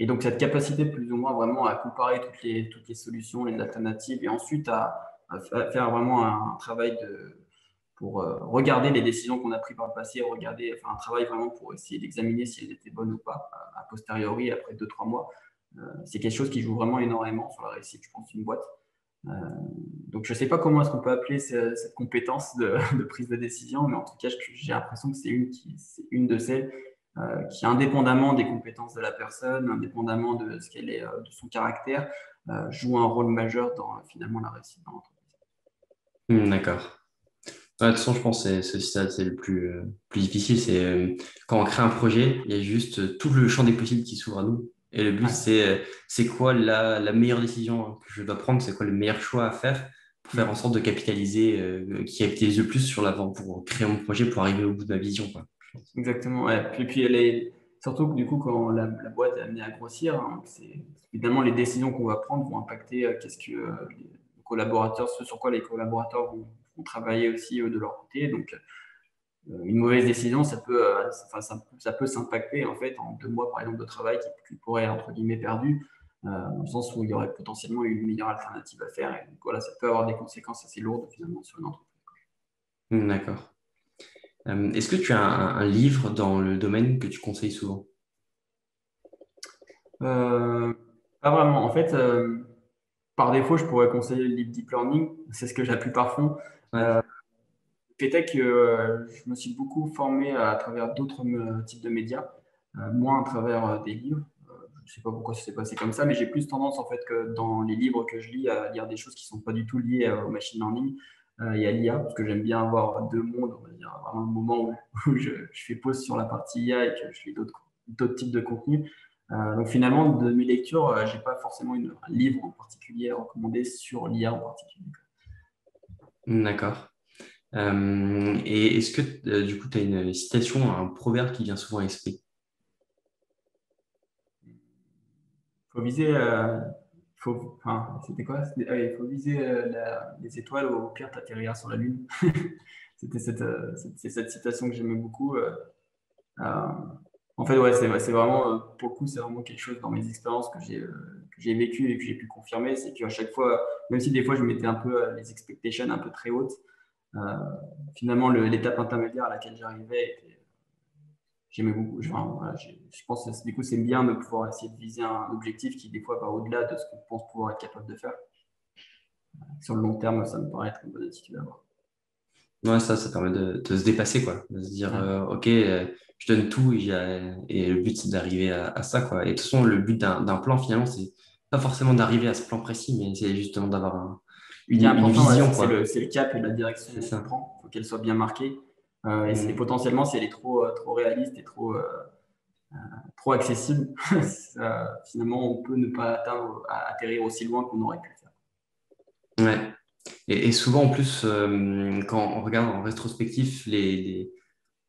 et donc, cette capacité plus ou moins vraiment à comparer toutes les solutions, les alternatives, et ensuite à faire vraiment un travail pour regarder les décisions qu'on a prises par le passé, faire un travail vraiment pour essayer d'examiner si elles étaient bonnes ou pas, a posteriori, après 2-3 mois. C'est quelque chose qui joue vraiment énormément sur la réussite, je pense, d'une boîte. Euh, donc, je ne sais pas comment est-ce qu'on peut appeler cette compétence de prise de décision, mais en tout cas, j'ai l'impression que c'est une de celles qui, indépendamment des compétences de la personne, indépendamment de ce qu'elle est, de son caractère, joue un rôle majeur dans finalement la réussite dans l'entreprise. D'accord. Ouais, de toute façon, je pense que c'est le plus difficile. C'est quand on crée un projet, il y a juste tout le champ des possibles qui s'ouvre à nous. Et le but, Ouais. c'est quoi la meilleure décision que je dois prendre, c'est quoi le meilleur choix à faire pour faire en sorte de qui capitalise le plus sur l'avant, pour créer mon projet, pour arriver au bout de ma vision, quoi. Exactement. Ouais. Puis surtout que du coup, quand la boîte est amenée à grossir, hein, évidemment les décisions qu'on va prendre vont impacter qu'est-ce que les collaborateurs, ce sur quoi les collaborateurs vont travailler aussi de leur côté. Donc, une mauvaise décision, ça peut s'impacter en fait en 2 mois par exemple de travail qui pourrait être entre guillemets perdu, dans le sens où il y aurait potentiellement une meilleure alternative à faire. Et donc, voilà, ça peut avoir des conséquences assez lourdes finalement sur une entreprise. D'accord. Est-ce que tu as un livre dans le domaine que tu conseilles souvent? Euh, Pas vraiment. En fait, par défaut, je pourrais conseiller le livre Deep Learning. C'est ce que la plupart font. Ouais. Euh, le fait est que je me suis beaucoup formé à travers d'autres types de médias, moins à travers des livres. Je ne sais pas pourquoi ça s'est passé comme ça, mais j'ai plus tendance en fait que dans les livres que je lis à lire des choses qui ne sont pas du tout liées au machine learning et à l'IA, parce que j'aime bien avoir deux mondes, on va dire, vraiment le moment où je fais pause sur la partie IA et que je lis d'autres types de contenus. Donc finalement, de mes lectures, je n'ai pas forcément un livre en particulier à recommander sur l'IA en particulier. D'accord. Et est-ce que du coup, tu as une citation, un proverbe qui vient souvent à l'esprit? Faut viser, enfin, c'était quoi? Il faut viser les étoiles, ou au pire, t'atterriras sur la Lune. C'était c'est cette citation que j'aimais beaucoup. Euh, En fait, ouais, c'est vraiment, pour le coup, c'est vraiment quelque chose dans mes expériences que j'ai vécu et que j'ai pu confirmer. C'est qu'à chaque fois, même si des fois je mettais un peu les expectations un peu très hautes, euh, finalement, l'étape intermédiaire à laquelle j'arrivais j'aimais beaucoup. Voilà, je pense que du coup, c'est bien de pouvoir essayer de viser un objectif qui, des fois, va au-delà de ce qu'on pense pouvoir être capable de faire. Sur le long terme, ça me paraît être une bonne attitude à avoir. Ouais, ça permet de se dépasser, quoi. De se dire, Ouais. OK, je donne tout et le but, c'est d'arriver à ça, quoi. Et de toute façon, le but d'un plan, finalement, c'est pas forcément d'arriver à ce plan précis, mais c'est justement d'avoir Ce qui est une important, ouais, vision, c'est le cap et la direction C'est qu'on ça. prend. Il faut qu'elle soit bien marquée. Et Mm. potentiellement, si elle est trop réaliste et trop accessible, finalement, on peut ne pas atterrir aussi loin qu'on aurait pu le faire. Ouais. Et souvent, en plus, quand on regarde en rétrospectif,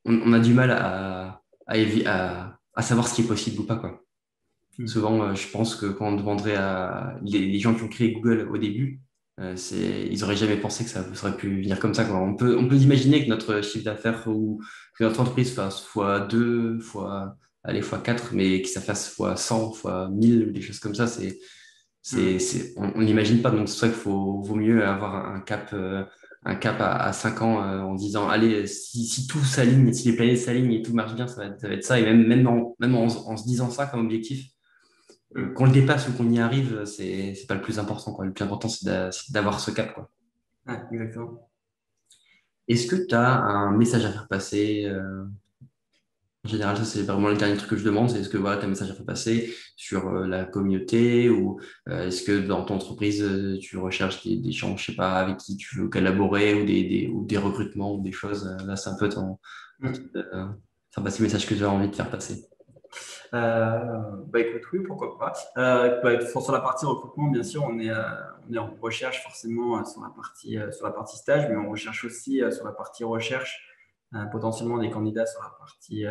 on a du mal à savoir ce qui est possible ou pas, quoi. Hmm. Souvent, je pense que quand on demanderait à les gens qui ont créé Google au début, ils auraient jamais pensé que ça aurait pu venir comme ça, quoi. On peut imaginer que notre chiffre d'affaires ou que notre entreprise fasse fois 2 allez, fois 4 mais que ça fasse fois 100 fois 1000 des choses comme ça, Hmm. on n'imagine pas. Donc, c'est vrai vaut mieux avoir un cap un cap à 5 ans en disant, allez, si tout s'aligne, si les planètes s'alignent et tout marche bien, ça va être ça. Et même en se disant ça comme objectif, qu'on le dépasse ou qu'on y arrive, c'est pas le plus important, quoi. Le plus important, c'est d'avoir ce cap, quoi. Ouais, exactement. Est-ce que tu as un message à faire passer en général, ça, c'est vraiment le dernier truc que je demande, c'est est-ce que voilà, tu as un message à faire passer sur la communauté ou est-ce que dans ton entreprise, tu recherches des gens, je sais pas, avec qui tu veux collaborer ou des recrutements ou des choses. Là, c'est un peu faire passer le message que tu as envie de faire passer. Bah écoute, oui, pourquoi pas. Sur la partie recrutement, bien sûr, on est en recherche forcément sur la partie stage, mais on recherche aussi sur la partie recherche potentiellement des candidats sur la partie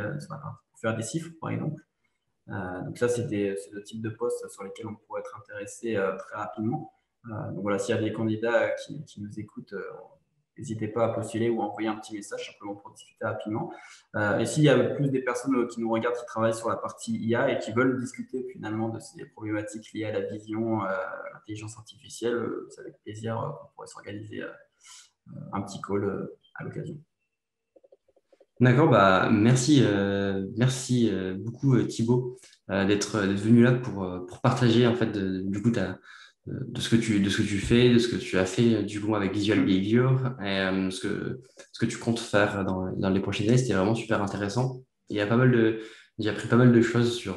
pour faire des chiffres, par exemple. Donc ça, c'est le type de poste sur lesquels on pourrait être intéressé très rapidement. Donc voilà, s'il y a des candidats qui nous écoutent, n'hésitez pas à postuler ou à envoyer un petit message simplement pour discuter rapidement. Et s'il y a plus des personnes qui nous regardent, qui travaillent sur la partie IA et qui veulent discuter finalement de ces problématiques liées à la vision, l'intelligence artificielle, c'est avec plaisir qu'on pourrait s'organiser un petit call à l'occasion. D'accord, bah merci beaucoup Thibaut d'être venu là pour partager en fait du coup de ce que tu fais, de ce que tu as fait du coup avec Visual Behavior et ce que tu comptes faire dans les prochaines années, c'était vraiment super intéressant. Il y a j'ai appris pas mal de choses sur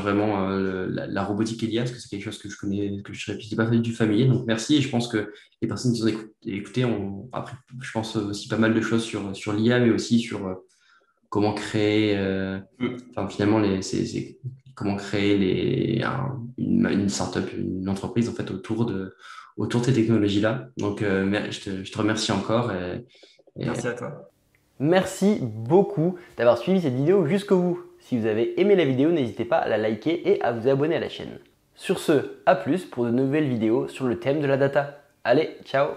vraiment la robotique et l'IA, parce que c'est quelque chose que je connais, que je n'étais pas du familier. Donc merci, et je pense que les personnes qui nous ont écouté ont appris, je pense, aussi pas mal de choses sur l'IA, mais aussi sur comment créer, enfin, finalement, comment créer une startup, une entreprise en fait, autour de ces technologies-là. Donc, je te remercie encore. Merci à toi. Merci beaucoup d'avoir suivi cette vidéo jusqu'au bout. Si vous avez aimé la vidéo, n'hésitez pas à la liker et à vous abonner à la chaîne. Sur ce, à plus pour de nouvelles vidéos sur le thème de la data. Allez, ciao!